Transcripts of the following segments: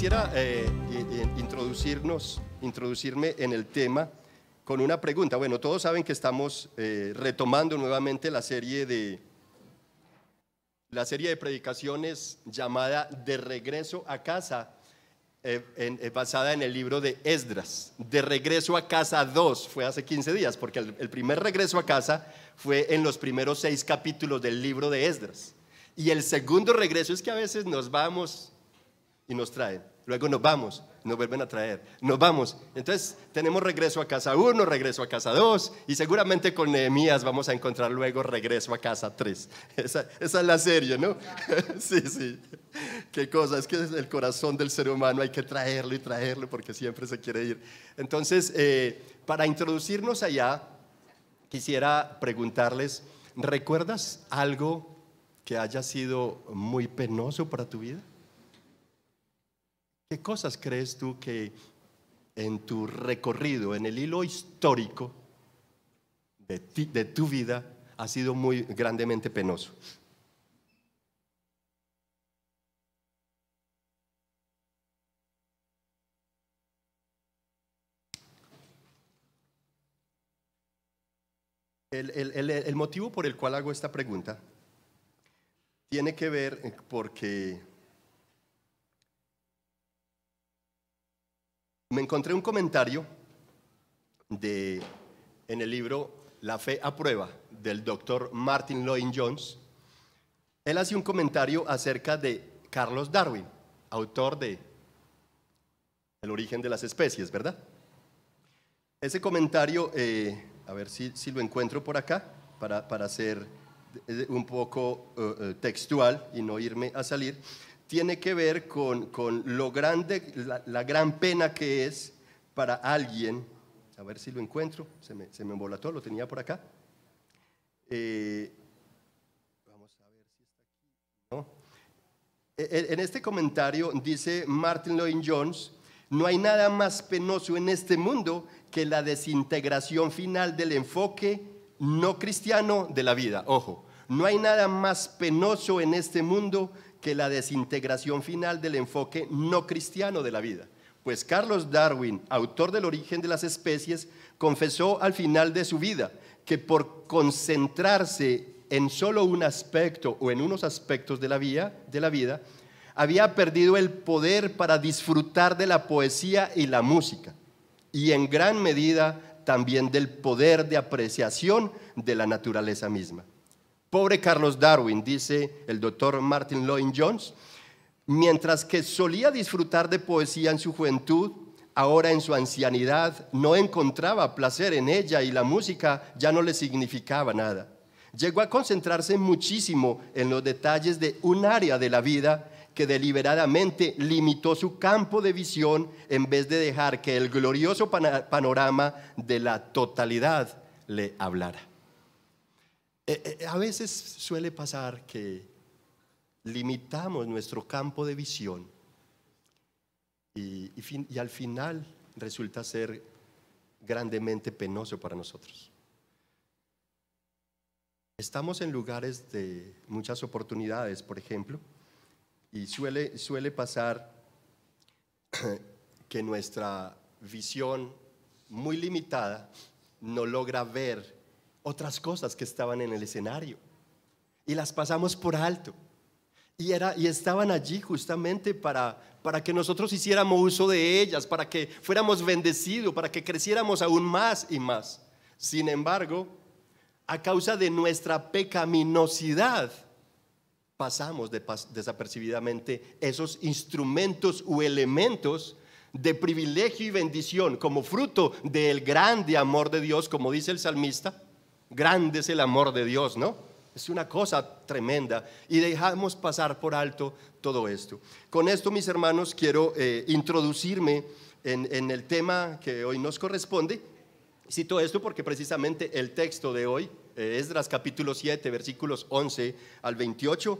quisiera introducirme en el tema con una pregunta. Bueno, todos saben que estamos retomando nuevamente la serie de predicaciones llamada De Regreso a Casa, basada en el libro de Esdras. De Regreso a Casa 2 fue hace 15 días, porque el primer regreso a casa fue en los primeros 6 capítulos del libro de Esdras. Y el segundo regreso es que a veces nos vamos y nos traen, luego nos vamos, nos vuelven a traer, nos vamos. Entonces tenemos regreso a casa 1, regreso a casa 2, y seguramente con Nehemías vamos a encontrar luego regreso a casa 3. Esa es la serie, ¿no? Sí, sí. Qué cosa, es que es el corazón del ser humano, hay que traerlo y traerlo porque siempre se quiere ir. Entonces, para introducirnos allá, quisiera preguntarles, ¿recuerdas algo que haya sido muy penoso para tu vida? ¿Qué cosas crees tú que en tu recorrido, en el hilo histórico de tu vida, ha sido muy grandemente penoso? El motivo por el cual hago esta pregunta tiene que ver porque me encontré un comentario en el libro La Fe a Prueba del doctor Martin Lloyd-Jones. Él hace un comentario acerca de Carlos Darwin, autor de El origen de las especies, ¿verdad? Ese comentario, a ver si lo encuentro por acá, para ser un poco textual y no irme a salir. Tiene que ver con lo grande, la gran pena que es para alguien. A ver si lo encuentro, se me embolató, lo tenía por acá. Vamos a ver si está aquí. ¿No? En este comentario dice Martin Lloyd-Jones: no hay nada más penoso en este mundo que la desintegración final del enfoque no cristiano de la vida. Ojo, no hay nada más penoso en este mundo que la desintegración final del enfoque no cristiano de la vida. Pues Carlos Darwin, autor del Origen de las Especies, confesó al final de su vida que por concentrarse en solo un aspecto o en unos aspectos de la vida, había perdido el poder para disfrutar de la poesía y la música, y en gran medida también del poder de apreciación de la naturaleza misma. Pobre Carlos Darwin, dice el doctor Martin Lloyd-Jones, mientras que solía disfrutar de poesía en su juventud, ahora en su ancianidad no encontraba placer en ella y la música ya no le significaba nada. Llegó a concentrarse muchísimo en los detalles de un área de la vida que deliberadamente limitó su campo de visión en vez de dejar que el glorioso panorama de la totalidad le hablara. A veces suele pasar que limitamos nuestro campo de visión y al final resulta ser grandemente penoso para nosotros. Estamos en lugares de muchas oportunidades, por ejemplo, y suele pasar que nuestra visión muy limitada no logra ver otras cosas que estaban en el escenario y las pasamos por alto y estaban allí justamente para que nosotros hiciéramos uso de ellas, para que fuéramos bendecidos, para que creciéramos aún más y más. Sin embargo, a causa de nuestra pecaminosidad, pasamos desapercibidamente esos instrumentos u elementos de privilegio y bendición como fruto del grande amor de Dios, como dice el salmista. Grande es el amor de Dios, ¿no? Es una cosa tremenda y dejamos pasar por alto todo esto. Con esto, mis hermanos, quiero introducirme en el tema que hoy nos corresponde. Cito esto porque precisamente el texto de hoy, Esdras capítulo 7, versículos 11 al 28,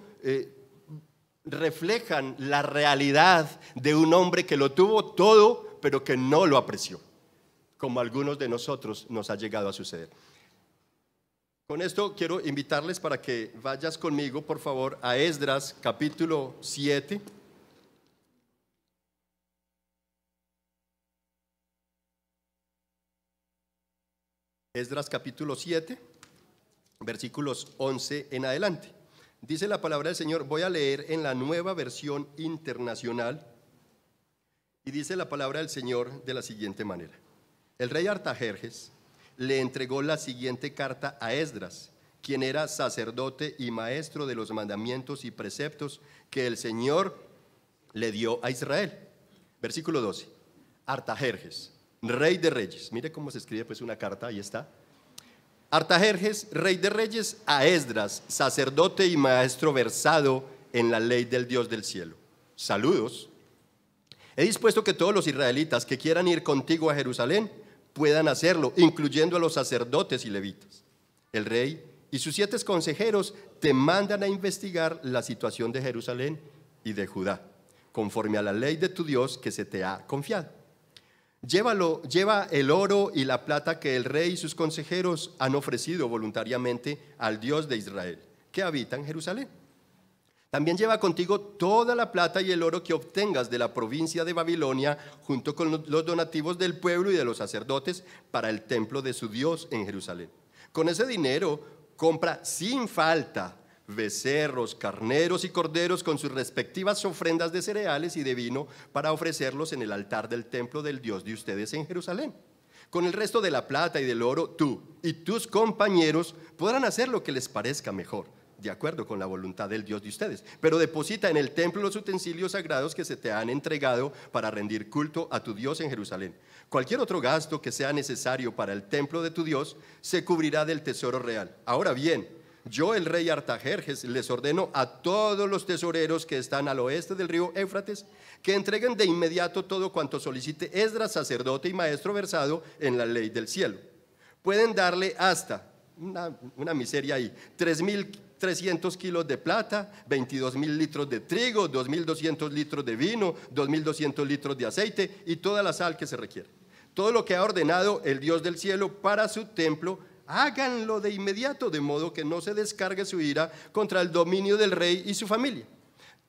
reflejan la realidad de un hombre que lo tuvo todo, pero que no lo apreció, como a algunos de nosotros nos ha llegado a suceder. Con esto quiero invitarles para que vayas conmigo, por favor, a Esdras capítulo 7. Esdras capítulo 7, versículos 11 en adelante. Dice la palabra del Señor, voy a leer en la Nueva Versión Internacional, y dice la palabra del Señor de la siguiente manera. El rey Artajerjes le entregó la siguiente carta a Esdras, quien era sacerdote y maestro de los mandamientos y preceptos que el Señor le dio a Israel. Versículo 12. Artajerjes, rey de reyes. Mire cómo se escribe pues una carta, ahí está. Artajerjes, rey de reyes, a Esdras, sacerdote y maestro versado en la ley del Dios del cielo. Saludos. He dispuesto que todos los israelitas que quieran ir contigo a Jerusalén puedan hacerlo, incluyendo a los sacerdotes y levitas. El rey y sus 7 consejeros te mandan a investigar la situación de Jerusalén y de Judá, conforme a la ley de tu Dios que se te ha confiado. Lleva el oro y la plata que el rey y sus consejeros han ofrecido voluntariamente al Dios de Israel, que habita en Jerusalén. También lleva contigo toda la plata y el oro que obtengas de la provincia de Babilonia, junto con los donativos del pueblo y de los sacerdotes para el templo de su Dios en Jerusalén. Con ese dinero compra sin falta becerros, carneros y corderos con sus respectivas ofrendas de cereales y de vino para ofrecerlos en el altar del templo del Dios de ustedes en Jerusalén. Con el resto de la plata y del oro, tú y tus compañeros podrán hacer lo que les parezca mejor, de acuerdo con la voluntad del Dios de ustedes. Pero deposita en el templo los utensilios sagrados que se te han entregado para rendir culto a tu Dios en Jerusalén. Cualquier otro gasto que sea necesario para el templo de tu Dios se cubrirá del tesoro real. Ahora bien, yo, el rey Artajerjes, les ordeno a todos los tesoreros que están al oeste del río Éufrates que entreguen de inmediato todo cuanto solicite Esdras, sacerdote y maestro versado en la ley del cielo. Pueden darle hasta, una miseria ahí, 3.300 kilos de plata, 22.000 litros de trigo, 2.200 litros de vino, 2.200 litros de aceite y toda la sal que se requiere. Todo lo que ha ordenado el Dios del cielo para su templo, háganlo de inmediato, de modo que no se descargue su ira contra el dominio del rey y su familia.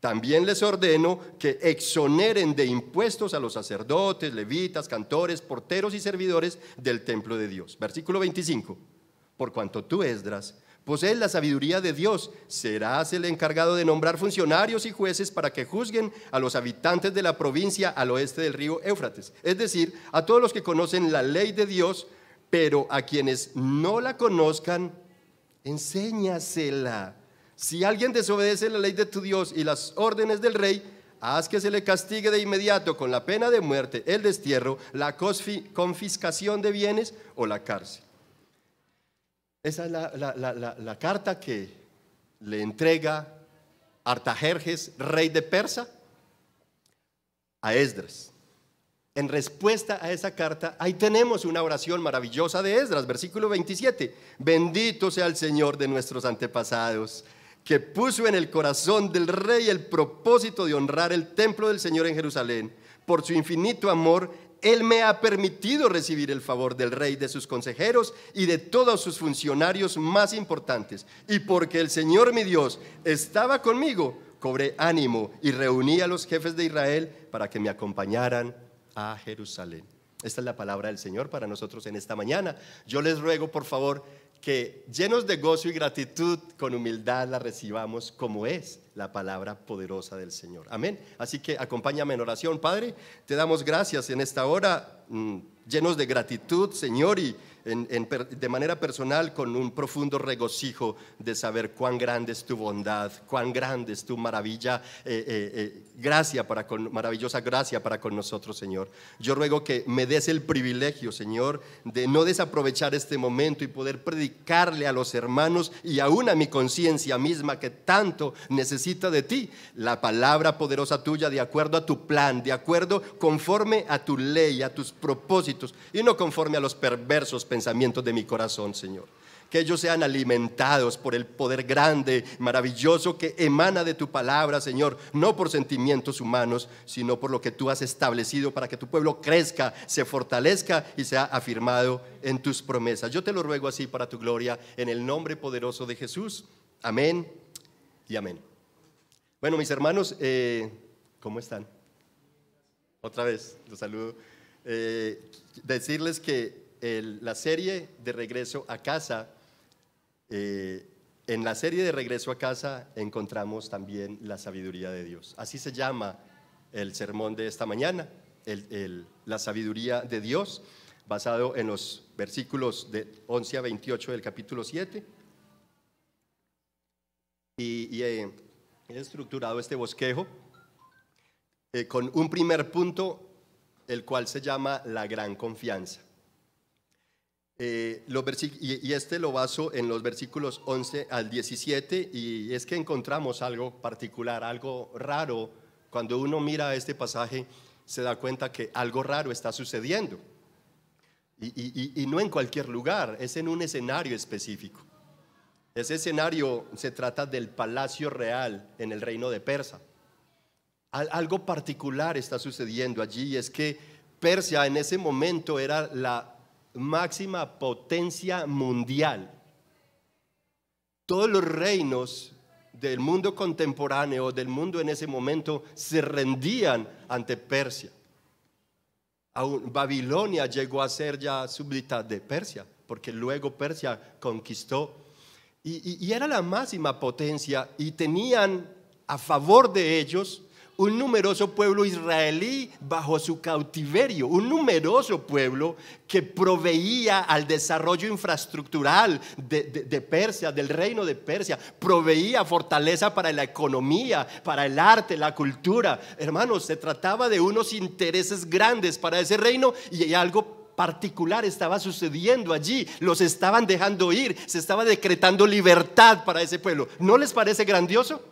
También les ordeno que exoneren de impuestos a los sacerdotes, levitas, cantores, porteros y servidores del templo de Dios. Versículo 25. Por cuanto tú, Esdras, posees la sabiduría de Dios, serás el encargado de nombrar funcionarios y jueces para que juzguen a los habitantes de la provincia al oeste del río Éufrates, es decir, a todos los que conocen la ley de Dios. Pero a quienes no la conozcan, enséñasela. Si alguien desobedece la ley de tu Dios y las órdenes del rey, haz que se le castigue de inmediato con la pena de muerte, el destierro, la confiscación de bienes o la cárcel. Esa es la carta que le entrega Artajerjes, rey de Persa, a Esdras. En respuesta a esa carta, ahí tenemos una oración maravillosa de Esdras, versículo 27. Bendito sea el Señor de nuestros antepasados, que puso en el corazón del rey el propósito de honrar el templo del Señor en Jerusalén. Por su infinito amor, Él me ha permitido recibir el favor del rey, de sus consejeros y de todos sus funcionarios más importantes. Y porque el Señor mi Dios estaba conmigo, cobré ánimo y reuní a los jefes de Israel para que me acompañaran a Jerusalén. Esta es la palabra del Señor para nosotros en esta mañana. Yo les ruego, por favor, que llenos de gozo y gratitud, con humildad la recibamos como es la palabra poderosa del Señor. Amén. Así que acompáñame en oración. Padre, te damos gracias en esta hora, llenos de gratitud, Señor, y de manera personal con un profundo regocijo de saber cuán grande es tu bondad, cuán grande es tu maravillosa gracia para con nosotros, Señor. Yo ruego que me des el privilegio, Señor, de no desaprovechar este momento y poder predicarle a los hermanos y aún a mi conciencia misma que tanto necesita de ti, la palabra poderosa tuya, de acuerdo a tu plan, de acuerdo conforme a tu ley, a tus propósitos, y no conforme a los perversos pensamientos de mi corazón, Señor. Que ellos sean alimentados por el poder grande, maravilloso que emana de tu palabra, Señor, no por sentimientos humanos, sino por lo que tú has establecido para que tu pueblo crezca, se fortalezca y sea afirmado en tus promesas. Yo te lo ruego así para tu gloria, en el nombre poderoso de Jesús. Amén y amén. Bueno, mis hermanos, ¿cómo están? Otra vez los saludo. Decirles que la serie de Regreso a Casa, en la serie de Regreso a Casa encontramos también la sabiduría de Dios. Así se llama el sermón de esta mañana, la sabiduría de Dios, basado en los versículos de 11 a 28 del capítulo 7. Y he estructurado este bosquejo con un primer punto, el cual se llama la gran confianza. Y este lo baso en los versículos 11 al 17, y es que encontramos algo particular, algo raro. Cuando uno mira este pasaje se da cuenta que algo raro está sucediendo, y no en cualquier lugar, es en un escenario específico. Ese escenario se trata del palacio real en el reino de Persia. Algo particular está sucediendo allí, y es que Persia en ese momento era la máxima potencia mundial. Todos los reinos del mundo contemporáneo, del mundo en ese momento, se rendían ante Persia. Aún Babilonia llegó a ser ya súbdita de Persia, porque luego Persia conquistó, y era la máxima potencia, y tenían a favor de ellos un numeroso pueblo israelí bajo su cautiverio, un numeroso pueblo que proveía al desarrollo infraestructural de Persia, del reino de Persia, proveía fortaleza para la economía, para el arte, la cultura. Hermanos, se trataba de unos intereses grandes para ese reino, y algo particular estaba sucediendo allí. Los estaban dejando ir, se estaba decretando libertad para ese pueblo. ¿No les parece grandioso?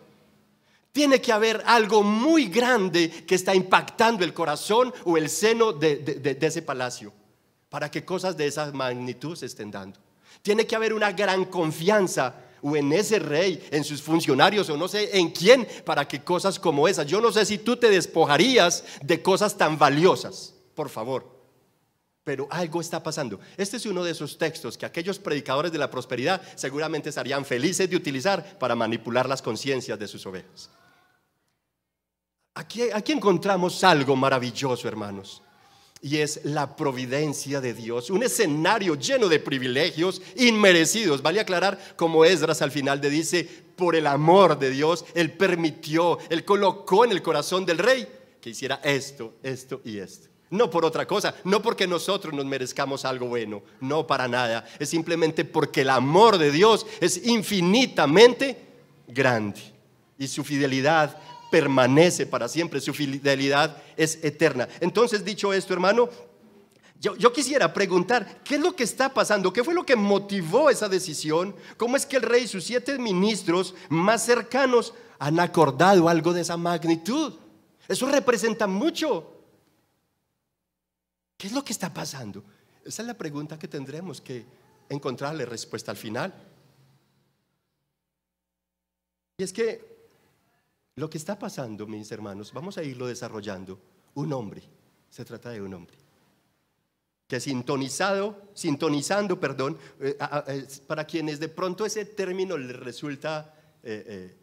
Tiene que haber algo muy grande que está impactando el corazón o el seno de ese palacio para que cosas de esa magnitud se estén dando. Tiene que haber una gran confianza o en ese rey, en sus funcionarios, o no sé en quién, para que cosas como esas. Yo no sé si tú te despojarías de cosas tan valiosas, por favor, pero algo está pasando. Este es uno de esos textos que aquellos predicadores de la prosperidad seguramente estarían felices de utilizar para manipular las conciencias de sus ovejas. Aquí encontramos algo maravilloso, hermanos, y es la providencia de Dios, un escenario lleno de privilegios inmerecidos. Vale aclarar, como Esdras al final dice, por el amor de Dios, Él permitió, Él colocó en el corazón del rey que hiciera esto, esto y esto. No por otra cosa, no porque nosotros nos merezcamos algo bueno, no, para nada. Es simplemente porque el amor de Dios es infinitamente grande y su fidelidad permanece para siempre, su fidelidad es eterna. Entonces, dicho esto, hermano, yo quisiera preguntar, ¿qué es lo que está pasando? ¿Qué fue lo que motivó esa decisión? ¿Cómo es que el rey y sus 7 ministros más cercanos han acordado algo de esa magnitud? Eso representa mucho. ¿Qué es lo que está pasando? Esa es la pregunta que tendremos que encontrarle respuesta al final. Y es que lo que está pasando, mis hermanos, vamos a irlo desarrollando. Un hombre, se trata de un hombre que sintonizando, para quienes de pronto ese término les resulta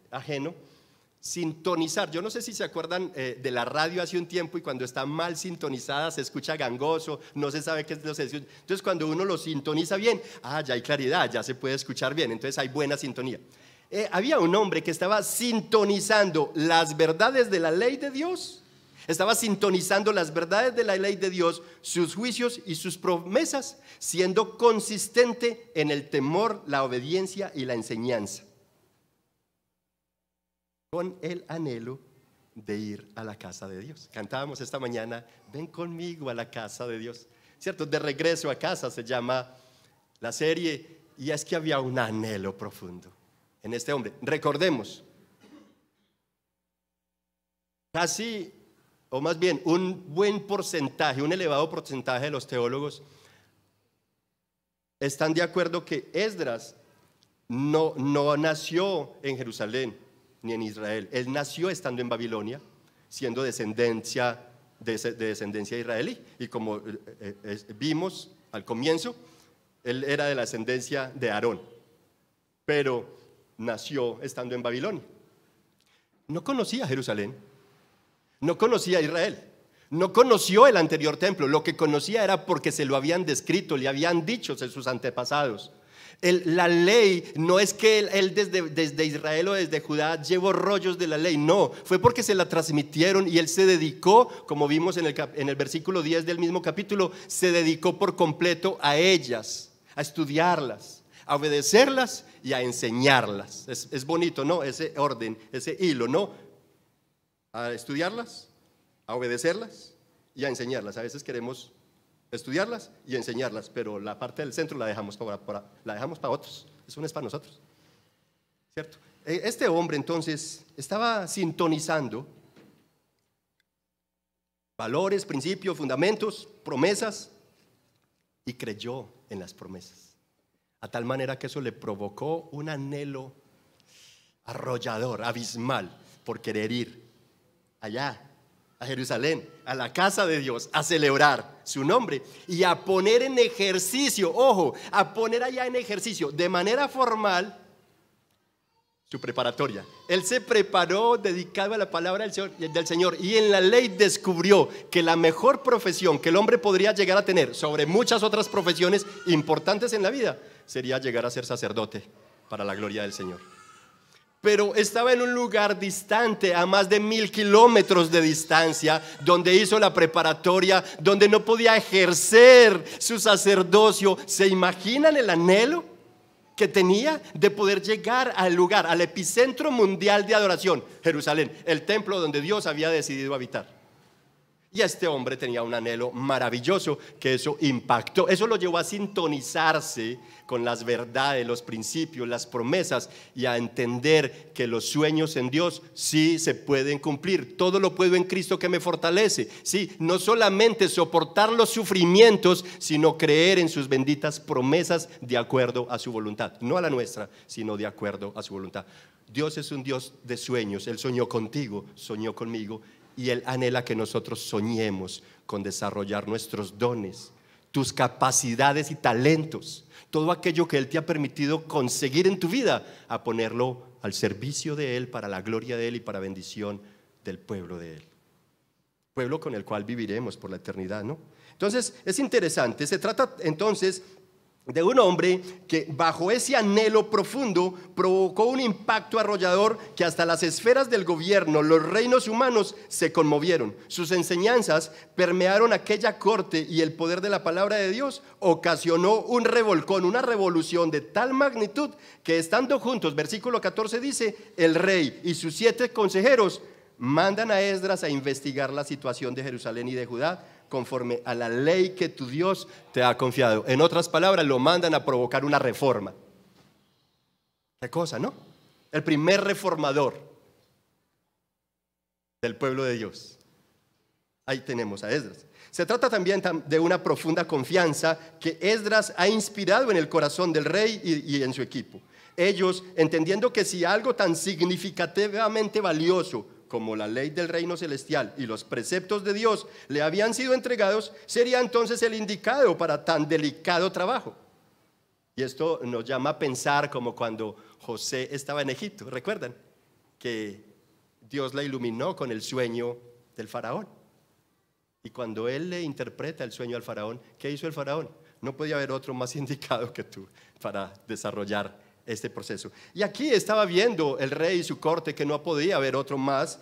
ajeno, sintonizar. Yo no sé si se acuerdan de la radio hace un tiempo, y cuando está mal sintonizada se escucha gangoso, no se sabe qué es lo que dice. Entonces cuando uno lo sintoniza bien, ya hay claridad, ya se puede escuchar bien, entonces hay buena sintonía. Había un hombre que estaba sintonizando las verdades de la ley de Dios, estaba sintonizando las verdades de la ley de Dios, sus juicios y sus promesas, siendo consistente en el temor, la obediencia y la enseñanza, con el anhelo de ir a la casa de Dios. Cantábamos esta mañana, ven conmigo a la casa de Dios, ¿cierto? De regreso a casa se llama la serie, y es que había un anhelo profundo en este hombre. Recordemos, casi, o más bien un buen porcentaje, un elevado porcentaje de los teólogos están de acuerdo que Esdras no nació en Jerusalén ni en Israel. Él nació estando en Babilonia, siendo de descendencia israelí, y como vimos al comienzo, él era de la ascendencia de Aarón, pero nació estando en Babilonia. No conocía Jerusalén, no conocía Israel, No conoció el anterior templo, lo que conocía era porque se lo habían descrito, le habían dicho sus antepasados. La ley no es que él desde Israel o desde Judá llevó rollos de la ley, no, fue porque se la transmitieron y él se dedicó, como vimos en el versículo 10 del mismo capítulo, se dedicó por completo a ellas, a estudiarlas, a obedecerlas y a enseñarlas. Es bonito, ¿no? Ese orden, ese hilo, ¿no? A estudiarlas, a obedecerlas y a enseñarlas. A veces queremos estudiarlas y enseñarlas, pero la parte del centro la dejamos para otros. Eso no es para nosotros, ¿cierto? Este hombre entonces estaba sintonizando valores, principios, fundamentos, promesas, y creyó en las promesas, a tal manera que eso le provocó un anhelo arrollador, abismal, por querer ir allá a Jerusalén, a la casa de Dios, a celebrar su nombre y a poner en ejercicio, ojo, a poner allá en ejercicio de manera formal su preparatoria. Él se preparó dedicado a la palabra del Señor y en la ley descubrió que la mejor profesión que el hombre podría llegar a tener sobre muchas otras profesiones importantes en la vida sería llegar a ser sacerdote para la gloria del Señor. Pero estaba en un lugar distante, a más de 1000 kilómetros de distancia, donde hizo la preparatoria, donde no podía ejercer su sacerdocio. ¿Se imaginan el anhelo que tenía de poder llegar al lugar, al epicentro mundial de adoración, Jerusalén, el templo donde Dios había decidido habitar? Y este hombre tenía un anhelo maravilloso que eso impactó, eso lo llevó a sintonizarse con las verdades, los principios, las promesas y a entender que los sueños en Dios sí se pueden cumplir. Todo lo puedo en Cristo que me fortalece. Sí, no solamente soportar los sufrimientos, sino creer en sus benditas promesas de acuerdo a su voluntad. No a la nuestra, sino de acuerdo a su voluntad. Dios es un Dios de sueños. Él soñó contigo, soñó conmigo. Y Él anhela que nosotros soñemos con desarrollar nuestros dones, tus capacidades y talentos, todo aquello que Él te ha permitido conseguir en tu vida, a ponerlo al servicio de Él, para la gloria de Él y para bendición del pueblo de Él. Pueblo con el cual viviremos por la eternidad, ¿no? Entonces es interesante, se trata entonces de un hombre que bajo ese anhelo profundo provocó un impacto arrollador que hasta las esferas del gobierno, los reinos humanos se conmovieron. Sus enseñanzas permearon aquella corte y el poder de la palabra de Dios ocasionó un revolcón, una revolución de tal magnitud que estando juntos, versículo 14 dice, el rey y sus 7 consejeros mandan a Esdras a investigar la situación de Jerusalén y de Judá conforme a la ley que tu Dios te ha confiado. En otras palabras, lo mandan a provocar una reforma. ¿Qué cosa, no? El primer reformador del pueblo de Dios. Ahí tenemos a Esdras. Se trata también de una profunda confianza que Esdras ha inspirado en el corazón del rey y en su equipo. Ellos, entendiendo que si algo tan significativamente valioso como la ley del reino celestial y los preceptos de Dios le habían sido entregados, sería entonces el indicado para tan delicado trabajo. Y esto nos llama a pensar como cuando José estaba en Egipto. ¿Recuerdan? Que Dios le iluminó con el sueño del faraón. Y cuando él le interpreta el sueño al faraón, ¿qué hizo el faraón? No podía haber otro más indicado que tú para desarrollar este proceso. Y aquí estaba viendo el rey y su corte que no podía haber otro más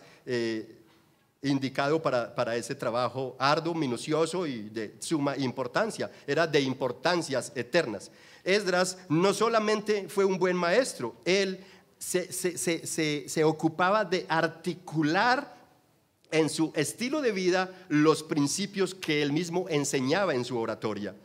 indicado para ese trabajo arduo, minucioso y de suma importancia. Era de importancias eternas. Esdras no solamente fue un buen maestro, él se ocupaba de articular en su estilo de vida los principios que él mismo enseñaba en su oratoria.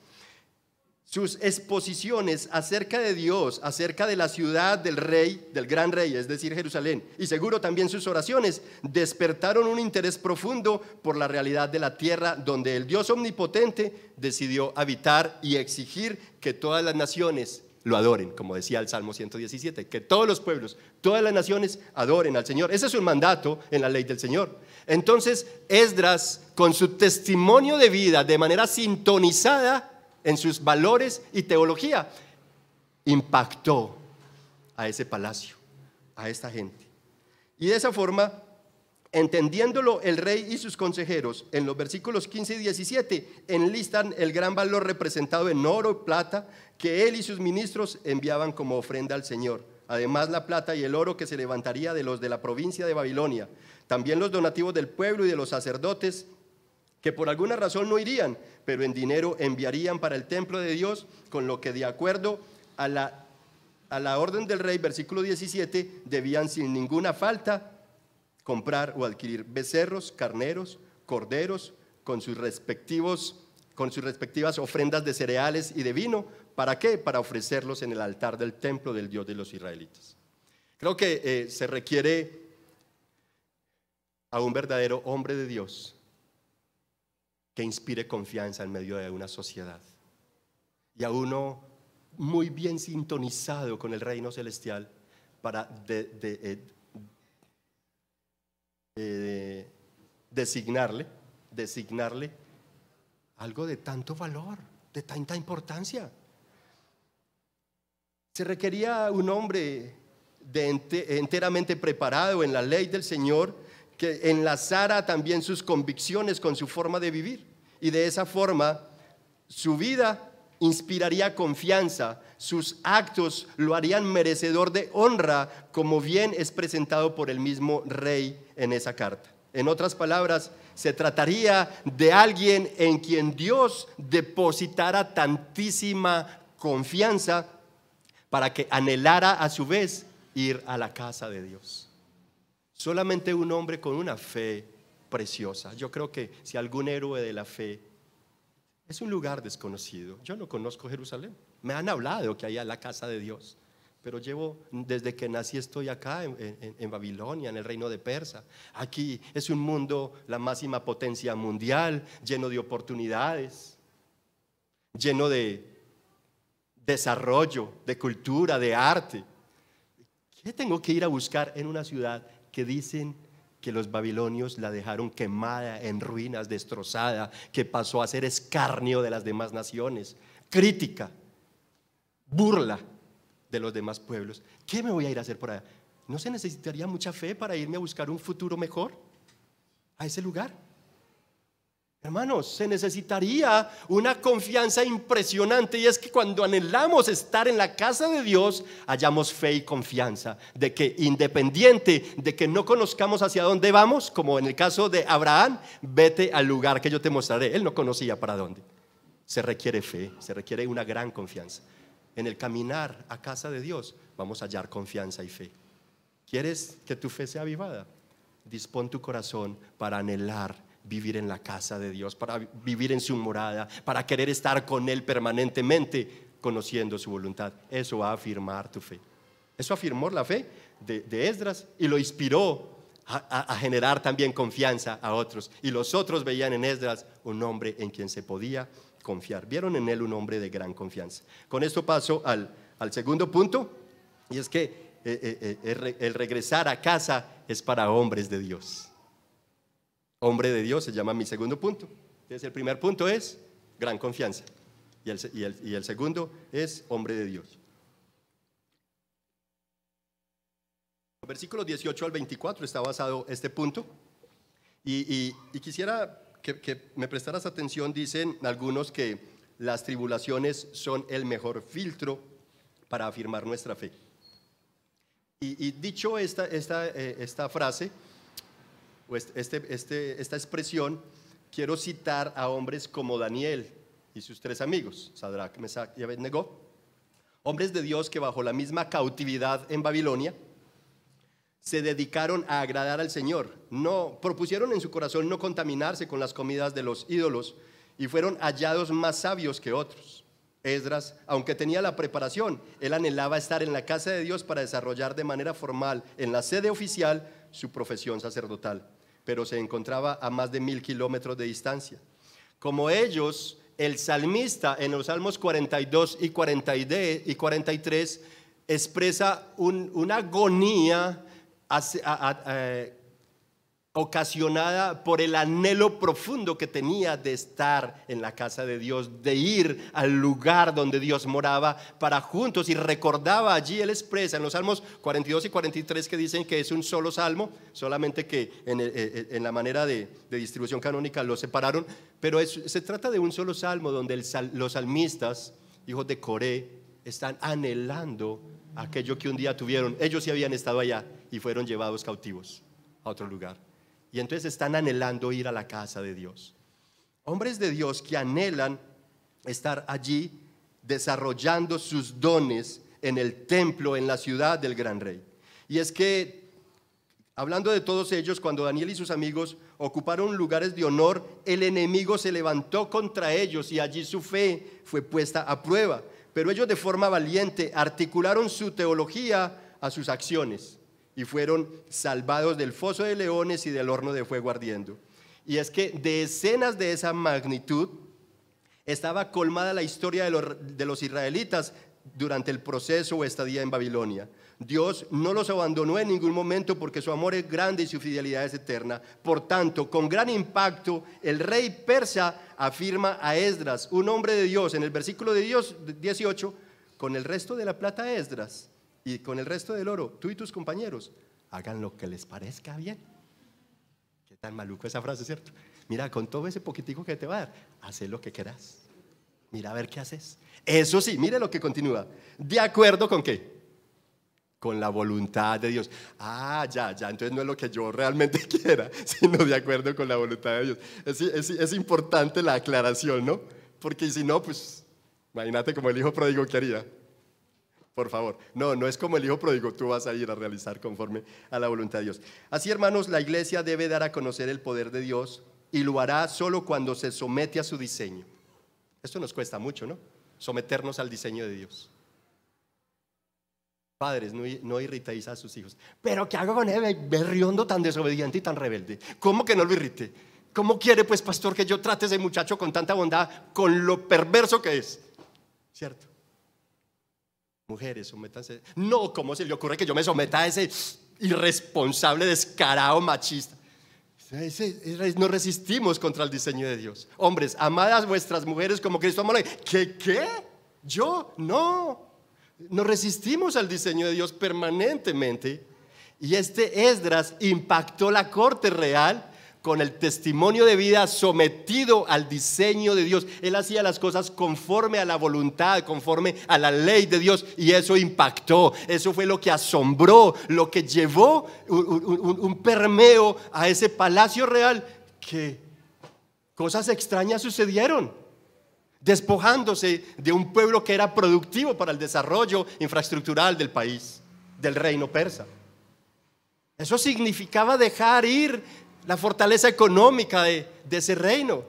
Sus exposiciones acerca de Dios, acerca de la ciudad del rey, del gran rey, es decir, Jerusalén, y seguro también sus oraciones, despertaron un interés profundo por la realidad de la tierra, donde el Dios omnipotente decidió habitar y exigir que todas las naciones lo adoren, como decía el Salmo 117, que todos los pueblos, todas las naciones adoren al Señor. Ese es un mandato en la ley del Señor. Entonces, Esdras, con su testimonio de vida, de manera sintonizada en sus valores y teología, impactó a ese palacio, a esta gente. Y de esa forma Entendiéndolo el rey y sus consejeros, en los versículos 15 y 17, enlistan el gran valor representado en oro y plata que él y sus ministros enviaban como ofrenda al Señor. Además, la plata y el oro que se levantaría de los de la provincia de Babilonia. También los donativos del pueblo y de los sacerdotes, que por alguna razón no irían, pero en dinero enviarían para el templo de Dios, con lo que de acuerdo a la orden del rey, versículo 17, debían sin ninguna falta comprar o adquirir becerros, carneros, corderos, con sus respectivas ofrendas de cereales y de vino. ¿Para qué? Para ofrecerlos en el altar del templo del Dios de los israelitas. Creo que se requiere a un verdadero hombre de Dios que inspire confianza en medio de una sociedad, y a uno muy bien sintonizado con el reino celestial para designarle algo de tanto valor, de tanta importancia. Se requería un hombre enteramente preparado en la ley del Señor, que enlazara también sus convicciones con su forma de vivir, y de esa forma su vida inspiraría confianza, sus actos lo harían merecedor de honra, como bien es presentado por el mismo rey en esa carta. En otras palabras, se trataría de alguien en quien Dios depositara tantísima confianza para que anhelara a su vez ir a la casa de Dios. Solamente un hombre con una fe preciosa. Yo creo que si algún héroe de la fe, es un lugar desconocido. Yo no conozco Jerusalén. Me han hablado que hay la casa de Dios, pero desde que nací estoy acá en Babilonia, en el reino de Persa. Aquí es un mundo, la máxima potencia mundial, lleno de oportunidades, lleno de desarrollo, de cultura, de arte. ¿Qué tengo que ir a buscar en una ciudad que dicen que los babilonios la dejaron quemada, en ruinas, destrozada, que pasó a ser escarnio de las demás naciones, crítica, burla de los demás pueblos? ¿Qué me voy a ir a hacer por allá? ¿No se necesitaría mucha fe para irme a buscar un futuro mejor a ese lugar? Hermanos, se necesitaría una confianza impresionante, y es que cuando anhelamos estar en la casa de Dios, hallamos fe y confianza de que, independiente de que no conozcamos hacia dónde vamos, como en el caso de Abraham, vete al lugar que yo te mostraré. Él no conocía para dónde. Se requiere fe, se requiere una gran confianza. En el caminar a casa de Dios vamos a hallar confianza y fe. ¿Quieres que tu fe sea avivada? Dispón tu corazón para anhelar vivir en la casa de Dios, para vivir en su morada, para querer estar con Él permanentemente, conociendo su voluntad. Eso va a afirmar tu fe. Eso afirmó la fe de Esdras y lo inspiró a generar también confianza a otros. Y los otros veían en Esdras un hombre en quien se podía confiar. Vieron en él un hombre de gran confianza. Con esto paso al segundo punto, y es que el regresar a casa es para hombres de Dios. Hombre de Dios se llama mi segundo punto. Entonces, el primer punto es gran confianza, y el segundo es hombre de Dios. Versículos 18 al 24 está basado este punto, y quisiera que me prestaras atención. Dicen algunos que las tribulaciones son el mejor filtro para afirmar nuestra fe. Y dicho esta frase, esta expresión, quiero citar a hombres como Daniel y sus tres amigos, Sadrach, Mesach y Abednego, hombres de Dios que bajo la misma cautividad en Babilonia se dedicaron a agradar al Señor. Propusieron en su corazón no contaminarse con las comidas de los ídolos, y fueron hallados más sabios que otros. Esdras, aunque tenía la preparación, él anhelaba estar en la casa de Dios para desarrollar de manera formal en la sede oficial su profesión sacerdotal, pero se encontraba a más de 1000 kilómetros de distancia. Como ellos, el salmista en los Salmos 42 y 43 expresa una agonía ocasionada por el anhelo profundo que tenía de estar en la casa de Dios, de ir al lugar donde Dios moraba para juntos, y recordaba allí, él expresa en los Salmos 42 y 43 que dicen que es un solo salmo, solamente que en la manera de distribución canónica lo separaron, pero se trata de un solo salmo donde los salmistas, hijos de Coré, están anhelando aquello que un día tuvieron. Ellos sí habían estado allá y fueron llevados cautivos a otro lugar, y entonces están anhelando ir a la casa de Dios. Hombres de Dios que anhelan estar allí desarrollando sus dones en el templo, en la ciudad del gran rey. Y es que, hablando de todos ellos, cuando Daniel y sus amigos ocuparon lugares de honor, el enemigo se levantó contra ellos y allí su fe fue puesta a prueba. Pero ellos, de forma valiente, articularon su teología a sus acciones y fueron salvados del foso de leones y del horno de fuego ardiendo. Y es que de escenas de esa magnitud estaba colmada la historia de los israelitas durante el proceso o estadía en Babilonia. Dios no los abandonó en ningún momento, porque su amor es grande y su fidelidad es eterna. Por tanto, con gran impacto, el rey persa afirma a Esdras, un hombre de Dios, en el versículo de Dios 18, con el resto de la plata Esdras y con el resto del oro, tú y tus compañeros hagan lo que les parezca bien. Qué tan maluco esa frase, ¿cierto? Mira, con todo ese poquitico que te va a dar, haz lo que quieras. Mira a ver qué haces. Eso sí, mire lo que continúa. ¿De acuerdo con qué? Con la voluntad de Dios. Ya, entonces no es lo que yo realmente quiera, sino de acuerdo con la voluntad de Dios. Es importante la aclaración, ¿no? Porque si no, pues, imagínate como el hijo pródigo que haría. Por favor, no es como el hijo pródigo, tú vas a ir a realizar conforme a la voluntad de Dios. Así, hermanos, la iglesia debe dar a conocer el poder de Dios, y lo hará solo cuando se somete a su diseño. Esto nos cuesta mucho, ¿no? Someternos al diseño de Dios. Padres, no irritéis a sus hijos. ¿Pero qué hago con él, berriondo, tan desobediente y tan rebelde? ¿Cómo que no lo irrite? ¿Cómo quiere, pues, pastor, que yo trate a ese muchacho con tanta bondad, con lo perverso que es? ¿Cierto? Mujeres, sométanse. No, ¿cómo se le ocurre que yo me someta a ese irresponsable, descarado, machista? No resistimos contra el diseño de Dios. Hombres, amad a vuestras mujeres como Cristo amó. ¿Qué? ¿Yo? No. Nos resistimos al diseño de Dios permanentemente. Y Esdras impactó la corte real con el testimonio de vida sometido al diseño de Dios. Él hacía las cosas conforme a la voluntad, conforme a la ley de Dios, y eso impactó. Eso fue lo que asombró, lo que llevó un permeo a ese palacio real, que cosas extrañas sucedieron, despojándose de un pueblo que era productivo para el desarrollo infraestructural del país, del reino persa. Eso significaba dejar ir la fortaleza económica de ese reino.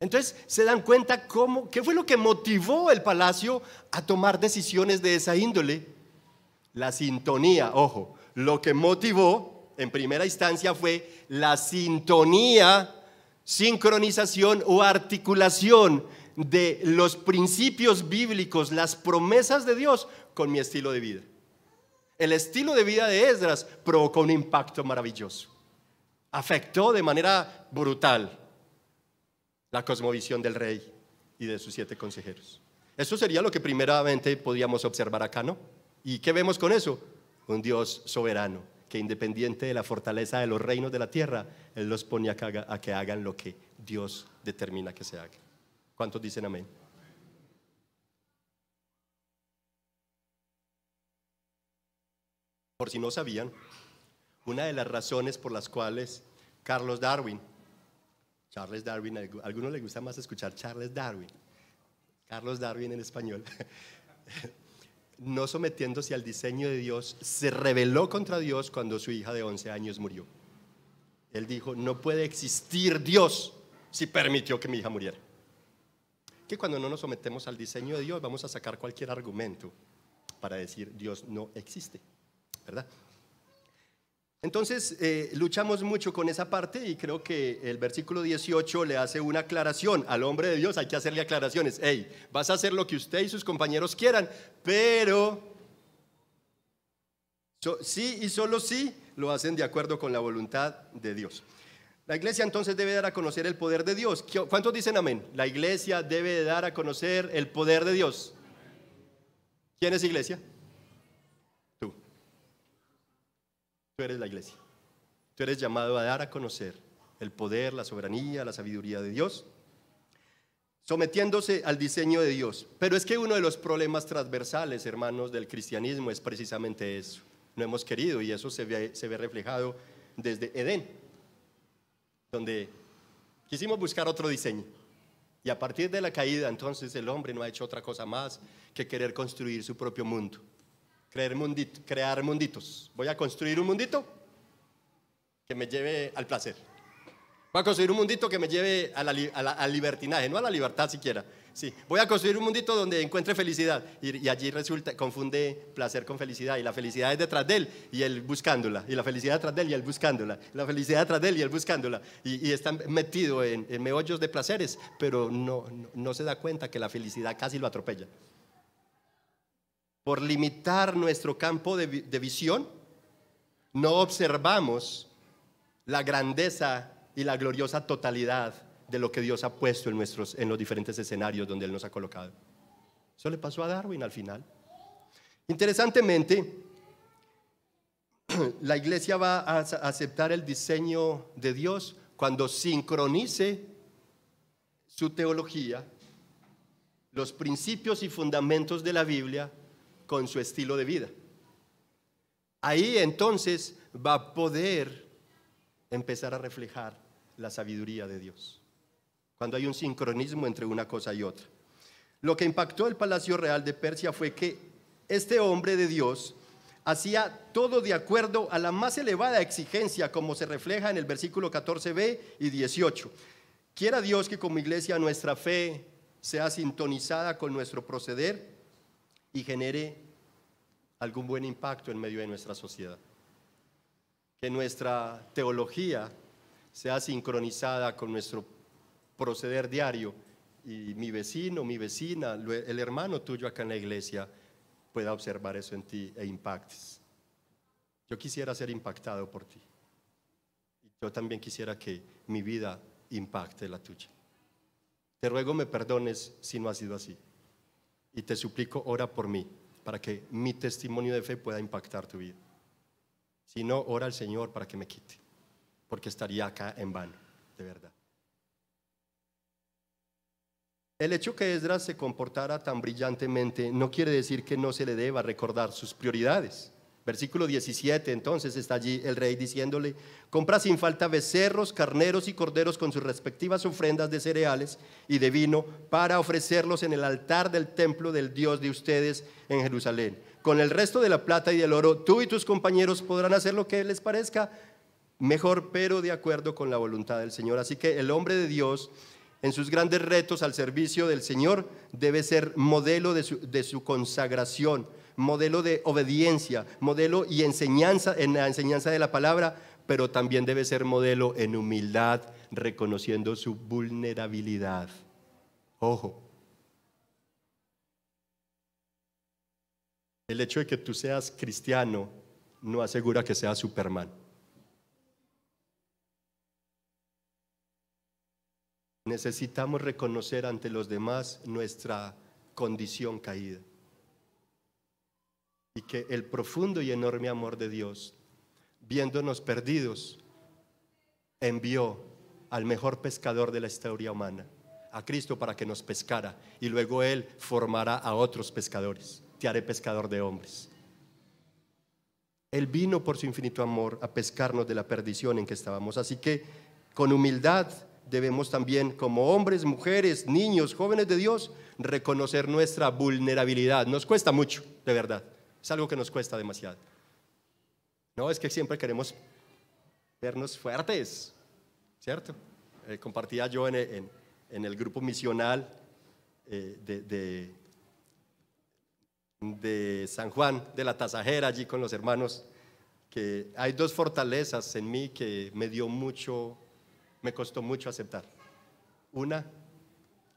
Entonces se dan cuenta qué fue lo que motivó el palacio a tomar decisiones de esa índole. La sintonía, ojo, lo que motivó en primera instancia fue la sintonía, sincronización o articulación de los principios bíblicos, las promesas de Dios con mi estilo de vida. El estilo de vida de Esdras provocó un impacto maravilloso. Afectó de manera brutal la cosmovisión del rey y de sus 7 consejeros. Eso sería lo que primeramente podíamos observar acá, ¿no? ¿Y qué vemos con eso? Un Dios soberano, que independiente de la fortaleza de los reinos de la tierra, Él los pone a que hagan lo que Dios determina que se haga. ¿Cuántos dicen amén? Por si no sabían, una de las razones por las cuales Charles Darwin, a algunos les gusta más escuchar Carlos Darwin en español, no sometiéndose al diseño de Dios, se rebeló contra Dios cuando su hija de 11 años murió. Él dijo, no puede existir Dios si permitió que mi hija muriera. Que cuando no nos sometemos al diseño de Dios vamos a sacar cualquier argumento para decir Dios no existe, ¿verdad? Entonces luchamos mucho con esa parte, y creo que el versículo 18 le hace una aclaración al hombre de Dios. Hay que hacerle aclaraciones. Hey, vas a hacer lo que usted y sus compañeros quieran, pero sí y solo sí lo hacen de acuerdo con la voluntad de Dios. La iglesia entonces debe dar a conocer el poder de Dios. ¿Cuántos dicen amén? La iglesia debe de dar a conocer el poder de Dios. ¿Quién es iglesia? Tú. Tú eres la iglesia. Tú eres llamado a dar a conocer el poder, la soberanía, la sabiduría de Dios, sometiéndose al diseño de Dios. Pero es que uno de los problemas transversales, hermanos, del cristianismo es precisamente eso. No hemos querido, y eso se ve reflejado desde Edén, donde quisimos buscar otro diseño. Y a partir de la caída, entonces el hombre no ha hecho otra cosa más que querer construir su propio mundo, crear munditos. Voy a construir un mundito que me lleve al placer. Voy a construir un mundito que me lleve al libertinaje, no a la libertad siquiera. Sí, voy a construir un mundito donde encuentre felicidad. Y allí confunde placer con felicidad. Y la felicidad es detrás de él y él buscándola. Y la felicidad detrás de él y él buscándola. La felicidad detrás de él y él buscándola. Y está metido en meollos de placeres, pero no se da cuenta que la felicidad casi lo atropella. Por limitar nuestro campo de visión, no observamos la grandeza y la gloriosa totalidad de lo que Dios ha puesto en los diferentes escenarios donde Él nos ha colocado. Eso le pasó a Darwin al final. Interesantemente, la iglesia va a aceptar el diseño de Dios cuando sincronice su teología, los principios y fundamentos de la Biblia con su estilo de vida. Ahí entonces va a poder empezar a reflejar la sabiduría de Dios, cuando hay un sincronismo entre una cosa y otra. Lo que impactó el Palacio Real de Persia fue que este hombre de Dios hacía todo de acuerdo a la más elevada exigencia, como se refleja en el versículo 14b y 18. Quiera Dios que como iglesia nuestra fe sea sintonizada con nuestro proceder y genere algún buen impacto en medio de nuestra sociedad. Que nuestra teología sea sincronizada con nuestro proceder diario y mi vecino, mi vecina, el hermano tuyo acá en la iglesia pueda observar eso en ti e impactes. Yo quisiera ser impactado por ti. Yo también quisiera que mi vida impacte la tuya. Te ruego me perdones si no ha sido así. Y te suplico, ora por mí, para que mi testimonio de fe pueda impactar tu vida. Si no, ora al Señor para que me quite, porque estaría acá en vano, de verdad. El hecho que Esdras se comportara tan brillantemente no quiere decir que no se le deba recordar sus prioridades. Versículo 17, entonces está allí el rey diciéndole: compra sin falta becerros, carneros y corderos con sus respectivas ofrendas de cereales y de vino para ofrecerlos en el altar del templo del Dios de ustedes en Jerusalén. Con el resto de la plata y del oro, tú y tus compañeros podrán hacer lo que les parezca mejor, pero de acuerdo con la voluntad del Señor. Así que el hombre de Dios, en sus grandes retos al servicio del Señor, debe ser modelo de su consagración, modelo de obediencia, modelo y enseñanza en la enseñanza de la palabra, pero también debe ser modelo en humildad, reconociendo su vulnerabilidad. Ojo, el hecho de que tú seas cristiano no asegura que seas Superman. Necesitamos reconocer ante los demás nuestra condición caída y que el profundo y enorme amor de Dios, viéndonos perdidos, envió al mejor pescador de la historia humana, a Cristo, para que nos pescara, y luego Él formará a otros pescadores. Te haré pescador de hombres. Él vino por su infinito amor a pescarnos de la perdición en que estábamos. Así que con humildad debemos también, como hombres, mujeres, niños, jóvenes de Dios, reconocer nuestra vulnerabilidad. Nos cuesta mucho, de verdad. Es algo que nos cuesta demasiado. No, es que siempre queremos vernos fuertes, ¿cierto? Compartía yo en el grupo misional de San Juan de la Tasajera, allí con los hermanos, que hay dos fortalezas en mí que me costó mucho aceptar. Una,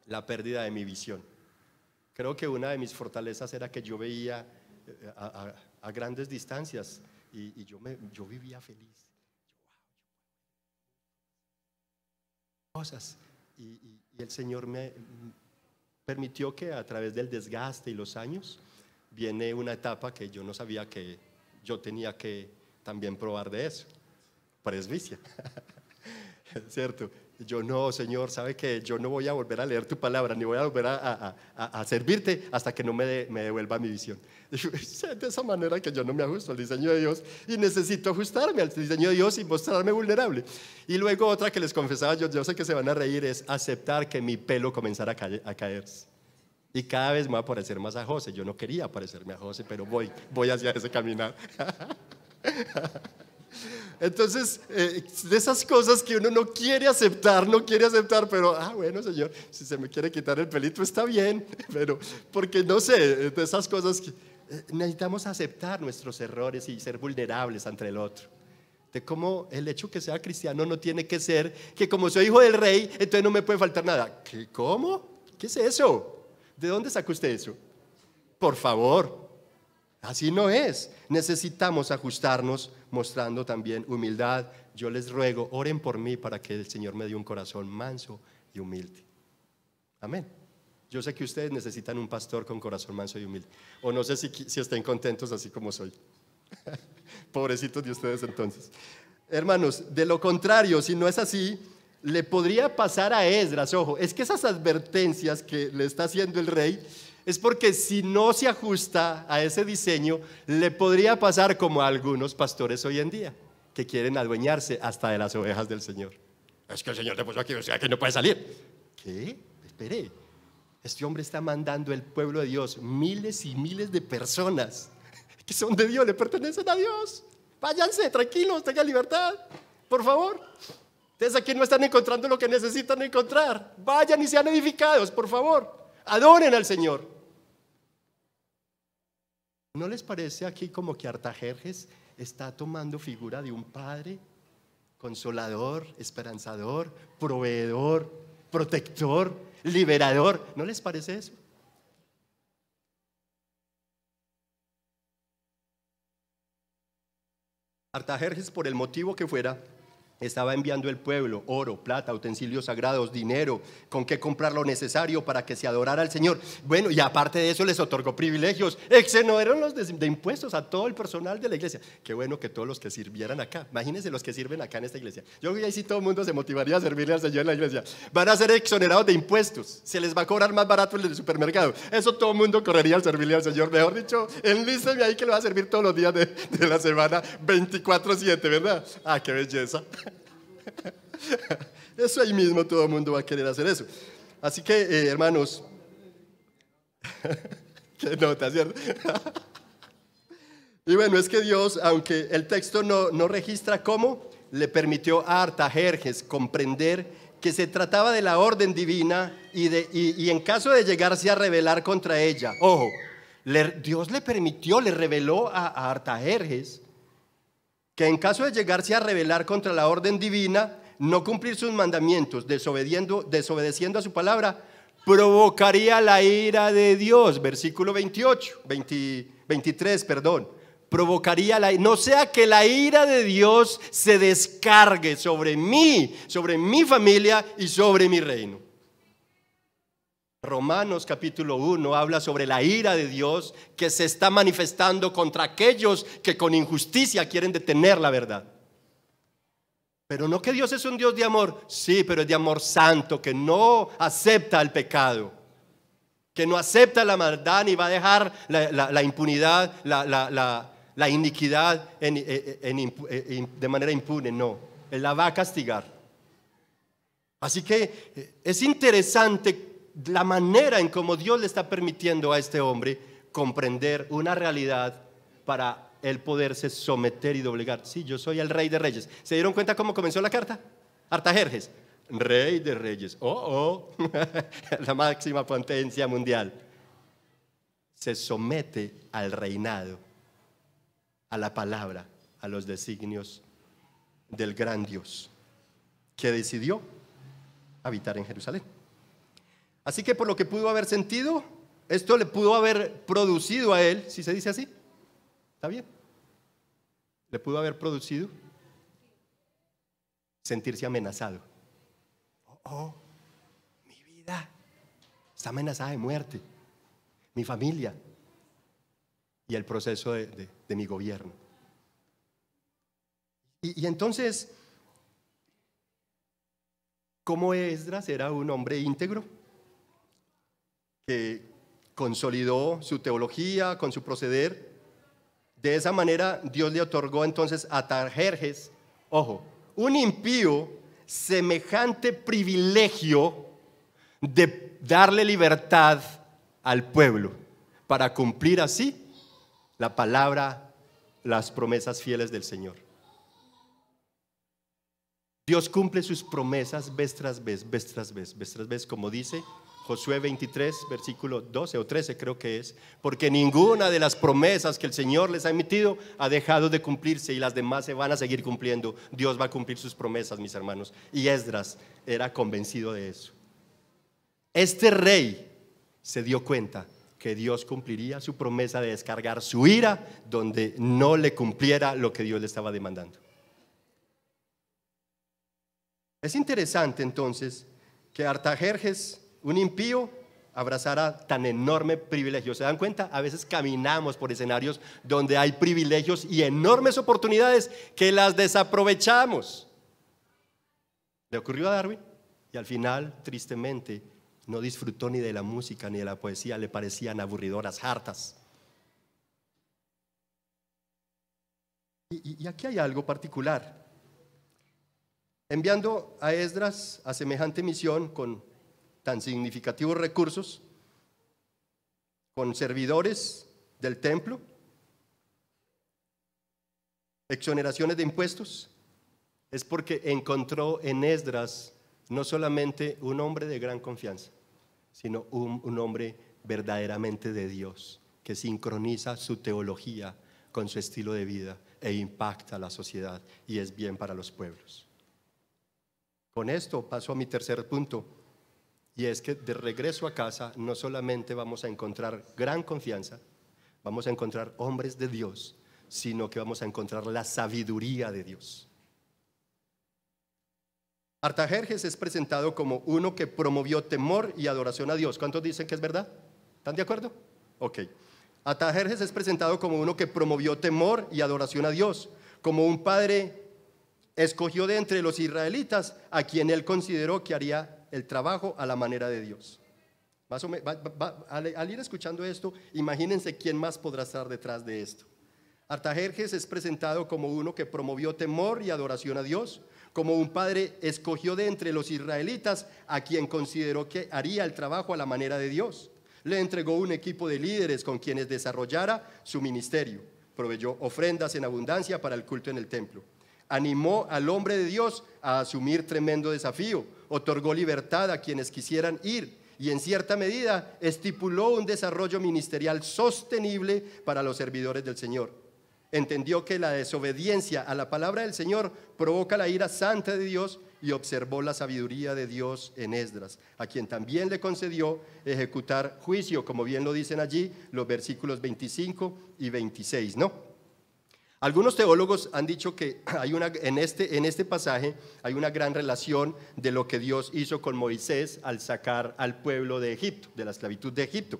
la pérdida de mi visión. Creo que una de mis fortalezas era que yo veía a grandes distancias, y yo vivía feliz. Cosas. Y el Señor me permitió que a través del desgaste y los años viene una etapa que yo no sabía que yo tenía que también probar de eso. Presbicia. ¿Cierto? Yo no, Señor, sabe que yo no voy a volver a leer tu palabra, ni voy a volver a servirte hasta que no me devuelva mi visión. De esa manera que yo no me ajusto al diseño de Dios y necesito ajustarme al diseño de Dios y mostrarme vulnerable. Y luego otra que les confesaba, yo sé que se van a reír, es aceptar que mi pelo comenzara a caerse. Y cada vez me voy a parecer más a José. Yo no quería parecerme a José, pero voy hacia ese caminar. Entonces, de esas cosas que uno no quiere aceptar, pero, bueno, Señor, si se me quiere quitar el pelito está bien, pero, porque no sé, de esas cosas que necesitamos aceptar nuestros errores y ser vulnerables ante el otro. De cómo el hecho que sea cristiano no tiene que ser que como soy hijo del rey, entonces no me puede faltar nada. ¿Cómo? ¿Qué es eso? ¿De dónde saca usted eso? Por favor. Así no es. Necesitamos ajustarnos mostrando también humildad. Yo les ruego, oren por mí para que el Señor me dé un corazón manso y humilde. Amén. Yo sé que ustedes necesitan un pastor con corazón manso y humilde. O no sé si estén contentos así como soy. Pobrecitos de ustedes entonces. Hermanos, de lo contrario, si no es así, le podría pasar a Esdras. Ojo, es que esas advertencias que le está haciendo el rey es porque si no se ajusta a ese diseño, le podría pasar como a algunos pastores hoy en día, que quieren adueñarse hasta de las ovejas del Señor. Es que el Señor te puso aquí, o sea que no puede salir. ¿Qué? Espere, este hombre está mandando el pueblo de Dios, miles y miles de personas que son de Dios, le pertenecen a Dios. Váyanse, tranquilos, tengan libertad, por favor. Ustedes aquí no están encontrando lo que necesitan encontrar. Vayan y sean edificados, por favor. Adoren al Señor. ¿No les parece aquí como que Artajerjes está tomando figura de un padre consolador, esperanzador, proveedor, protector, liberador? ¿No les parece eso? Artajerjes, por el motivo que fuera, estaba enviando el pueblo oro, plata, utensilios sagrados, dinero, con qué comprar lo necesario para que se adorara al Señor. Bueno, y aparte de eso les otorgó privilegios, exoneraron los de impuestos a todo el personal de la iglesia. Qué bueno que todos los que sirvieran acá, imagínense los que sirven acá en esta iglesia. Yo creo que ahí sí todo el mundo se motivaría a servirle al Señor en la iglesia. Van a ser exonerados de impuestos, se les va a cobrar más barato el del supermercado. Eso todo el mundo correría al servirle al Señor. Mejor dicho, enlísteme ahí que le va a servir todos los días de la semana, 24/7, ¿verdad? Qué belleza. Eso ahí mismo todo el mundo va a querer hacer eso. Así que, hermanos, qué nota, ¿cierto? Y bueno, es que Dios, aunque el texto no registra cómo, le permitió a Artajerjes comprender que se trataba de la orden divina y en caso de llegarse a rebelar contra ella, ojo, Dios le permitió, le reveló a Artajerjes que en caso de llegarse a rebelar contra la orden divina, no cumplir sus mandamientos, desobedeciendo a su palabra, provocaría la ira de Dios. Versículo 23, provocaría no sea que la ira de Dios se descargue sobre mí, sobre mi familia y sobre mi reino. Romanos capítulo 1 habla sobre la ira de Dios que se está manifestando contra aquellos que con injusticia quieren detener la verdad. Pero no que Dios es un Dios de amor, sí, pero es de amor santo, que no acepta el pecado, que no acepta la maldad ni va a dejar la impunidad, la iniquidad de manera impune, no, Él la va a castigar. Así que es interesante la manera en cómo Dios le está permitiendo a este hombre comprender una realidad para él poderse someter y doblegar. Sí, yo soy el rey de reyes. ¿Se dieron cuenta cómo comenzó la carta? Artajerjes, rey de reyes. La máxima potencia mundial. Se somete al reinado, a la palabra, a los designios del gran Dios que decidió habitar en Jerusalén. Así que por lo que pudo haber sentido, esto le pudo haber producido a él, si se dice así, ¿está bien? le pudo haber producido sentirse amenazado. Oh, mi vida está amenazada de muerte, mi familia y el proceso de mi gobierno. Y entonces, ¿cómo Esdras era un hombre íntegro que consolidó su teología con su proceder? De esa manera Dios le otorgó entonces a Artajerjes, ojo, un impío, semejante privilegio de darle libertad al pueblo para cumplir así la palabra, las promesas fieles del Señor. Dios cumple sus promesas vez tras vez, vez tras vez, vez tras vez, como dice Josué 23, versículo 12 o 13 creo que es, porque ninguna de las promesas que el Señor les ha emitido ha dejado de cumplirse y las demás se van a seguir cumpliendo. Dios va a cumplir sus promesas, mis hermanos, y Esdras era convencido de eso. Este rey se dio cuenta que Dios cumpliría su promesa de descargar su ira donde no le cumpliera lo que Dios le estaba demandando. Es interesante entonces que Artajerjes, un impío, abrazara tan enorme privilegio. ¿Se dan cuenta? A veces caminamos por escenarios donde hay privilegios y enormes oportunidades que las desaprovechamos. Le ocurrió a Darwin y al final, tristemente, no disfrutó ni de la música ni de la poesía, le parecían aburridoras, hartas. Y aquí hay algo particular. Enviando a Esdras a semejante misión con tan significativos recursos, con servidores del templo, exoneraciones de impuestos, es porque encontró en Esdras no solamente un hombre de gran confianza, sino un hombre verdaderamente de Dios, que sincroniza su teología con su estilo de vida e impacta a la sociedad y es bien para los pueblos. Con esto paso a mi tercer punto, y es que de regreso a casa no solamente vamos a encontrar gran confianza, vamos a encontrar hombres de Dios, sino que vamos a encontrar la sabiduría de Dios. Artajerjes es presentado como uno que promovió temor y adoración a Dios. ¿Cuántos dicen que es verdad? ¿Están de acuerdo? Ok. Artajerjes es presentado como uno que promovió temor y adoración a Dios, como un padre escogió de entre los israelitas a quien él consideró que haría el trabajo a la manera de Dios. Más o menos, al ir escuchando esto, imagínense quién más podrá estar detrás de esto. Artajerjes es presentado como uno que promovió temor y adoración a Dios, como un padre escogió de entre los israelitas a quien consideró que haría el trabajo a la manera de Dios. Le entregó un equipo de líderes con quienes desarrollara su ministerio. Proveyó ofrendas en abundancia para el culto en el templo. Animó al hombre de Dios a asumir tremendo desafío, otorgó libertad a quienes quisieran ir y en cierta medida estipuló un desarrollo ministerial sostenible para los servidores del Señor. Entendió que la desobediencia a la palabra del Señor provoca la ira santa de Dios y observó la sabiduría de Dios en Esdras, a quien también le concedió ejecutar juicio, como bien lo dicen allí los versículos 25 y 26, ¿no? Algunos teólogos han dicho que en este pasaje hay una gran relación de lo que Dios hizo con Moisés al sacar al pueblo de Egipto, de la esclavitud de Egipto.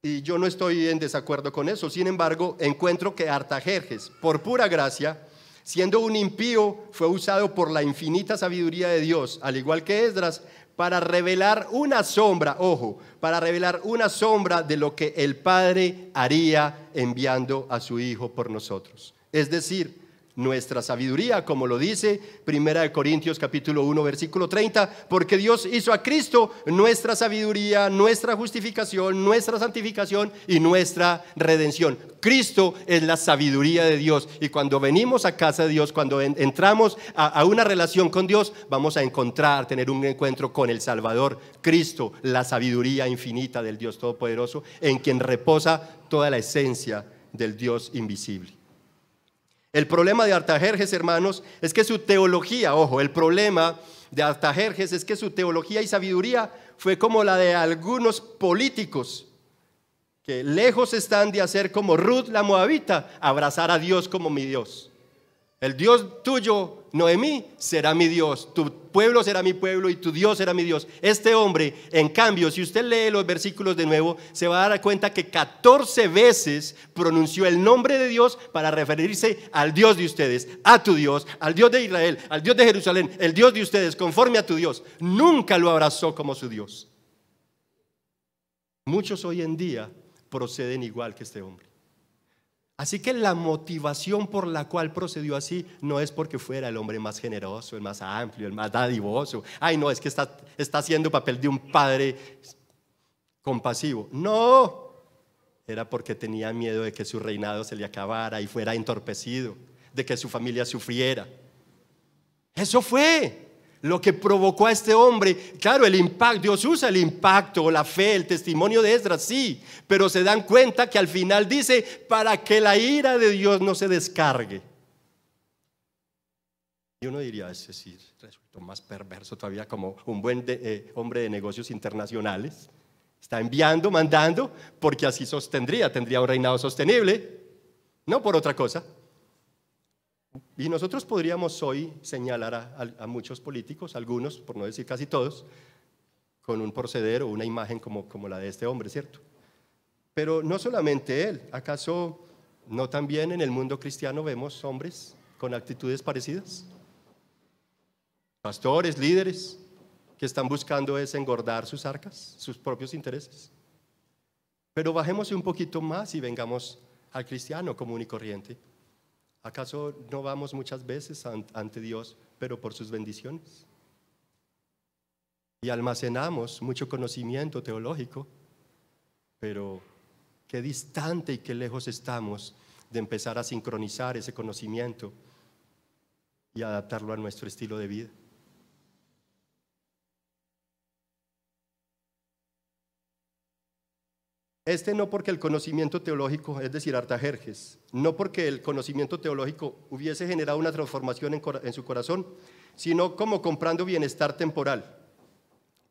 Y yo no estoy en desacuerdo con eso. Sin embargo, encuentro que Artajerjes, por pura gracia, siendo un impío, fue usado por la infinita sabiduría de Dios, al igual que Esdras, para revelar una sombra, ojo, para revelar una sombra de lo que el Padre haría enviando a su Hijo por nosotros. Es decir, nuestra sabiduría, como lo dice 1 Corintios capítulo 1 versículo 30, porque Dios hizo a Cristo nuestra sabiduría, nuestra justificación, nuestra santificación y nuestra redención. Cristo es la sabiduría de Dios, y cuando venimos a casa de Dios, cuando entramos a una relación con Dios, vamos a tener un encuentro con el Salvador, Cristo, la sabiduría infinita del Dios Todopoderoso, en quien reposa toda la esencia del Dios invisible. El problema de Artajerjes, hermanos, es que su teología, ojo, el problema de Artajerjes es que su teología y sabiduría fue como la de algunos políticos que lejos están de hacer como Ruth la moabita, abrazar a Dios como mi Dios. El Dios tuyo, Noemí, será mi Dios, tu pueblo será mi pueblo y tu Dios será mi Dios. Este hombre, en cambio, si usted lee los versículos de nuevo, se va a dar cuenta que 14 veces pronunció el nombre de Dios para referirse al Dios de ustedes, a tu Dios, al Dios de Israel, al Dios de Jerusalén, el Dios de ustedes, conforme a tu Dios. Nunca lo abrazó como su Dios. Muchos hoy en día proceden igual que este hombre. Así que la motivación por la cual procedió así no es porque fuera el hombre más generoso, el más amplio, el más dadivoso. Ay, no, es que está haciendo papel de un padre compasivo. No, era porque tenía miedo de que su reinado se le acabara y fuera entorpecido, de que su familia sufriera. Eso fue lo que provocó a este hombre. Claro, el impacto, Dios usa el impacto, la fe, el testimonio de Esdras, sí, pero se dan cuenta que al final dice, para que la ira de Dios no se descargue. Y uno diría, ese sí resultó más perverso todavía, como un buen hombre de negocios internacionales. Está enviando, mandando, porque así tendría un reinado sostenible, no por otra cosa. Y nosotros podríamos hoy señalar a muchos políticos, algunos, por no decir casi todos, con un proceder o una imagen como la de este hombre, ¿cierto? Pero no solamente él, ¿acaso no también en el mundo cristiano vemos hombres con actitudes parecidas? Pastores, líderes, que están buscando es engordar sus arcas, sus propios intereses. Pero bajemos un poquito más y vengamos al cristiano común y corriente. ¿Acaso no vamos muchas veces ante Dios, pero por sus bendiciones? Y almacenamos mucho conocimiento teológico, pero qué distante y qué lejos estamos de empezar a sincronizar ese conocimiento y adaptarlo a nuestro estilo de vida. No porque el conocimiento teológico, es decir, Artajerjes, no porque el conocimiento teológico hubiese generado una transformación en su corazón, sino como comprando bienestar temporal.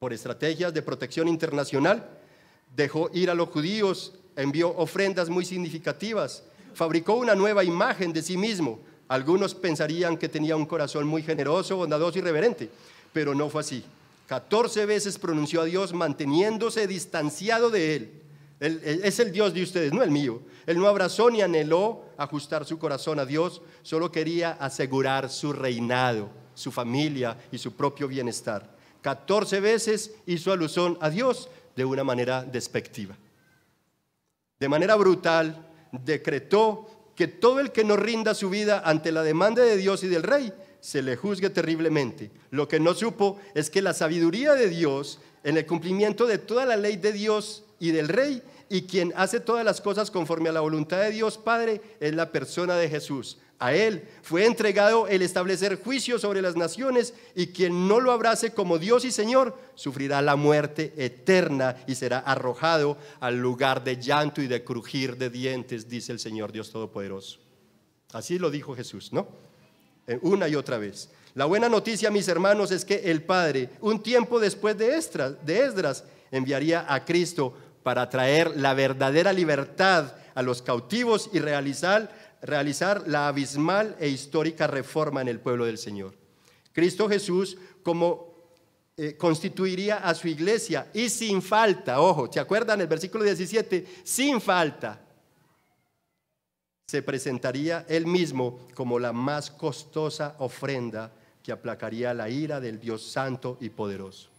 Por estrategias de protección internacional, dejó ir a los judíos, envió ofrendas muy significativas, fabricó una nueva imagen de sí mismo. Algunos pensarían que tenía un corazón muy generoso, bondadoso y reverente, pero no fue así. 14 veces pronunció a Dios manteniéndose distanciado de él. Él es el Dios de ustedes, no el mío. Él no abrazó ni anheló ajustar su corazón a Dios, solo quería asegurar su reinado, su familia y su propio bienestar. 14 veces hizo alusión a Dios de una manera despectiva. De manera brutal, decretó que todo el que no rinda su vida ante la demanda de Dios y del rey, se le juzgue terriblemente. Lo que no supo es que la sabiduría de Dios, en el cumplimiento de toda la ley de Dios y del rey, y quien hace todas las cosas conforme a la voluntad de Dios Padre, es la persona de Jesús. A él fue entregado el establecer juicio sobre las naciones, y quien no lo abrace como Dios y Señor sufrirá la muerte eterna y será arrojado al lugar de llanto y de crujir de dientes, dice el Señor Dios Todopoderoso. Así lo dijo Jesús, ¿no? Una y otra vez. La buena noticia, mis hermanos, es que el Padre, un tiempo después de Esdras, enviaría a Cristo para traer la verdadera libertad a los cautivos y realizar la abismal e histórica reforma en el pueblo del Señor. Cristo Jesús constituiría a su iglesia y sin falta, ojo, ¿se acuerdan el versículo 17? Sin falta se presentaría él mismo como la más costosa ofrenda que aplacaría la ira del Dios santo y poderoso.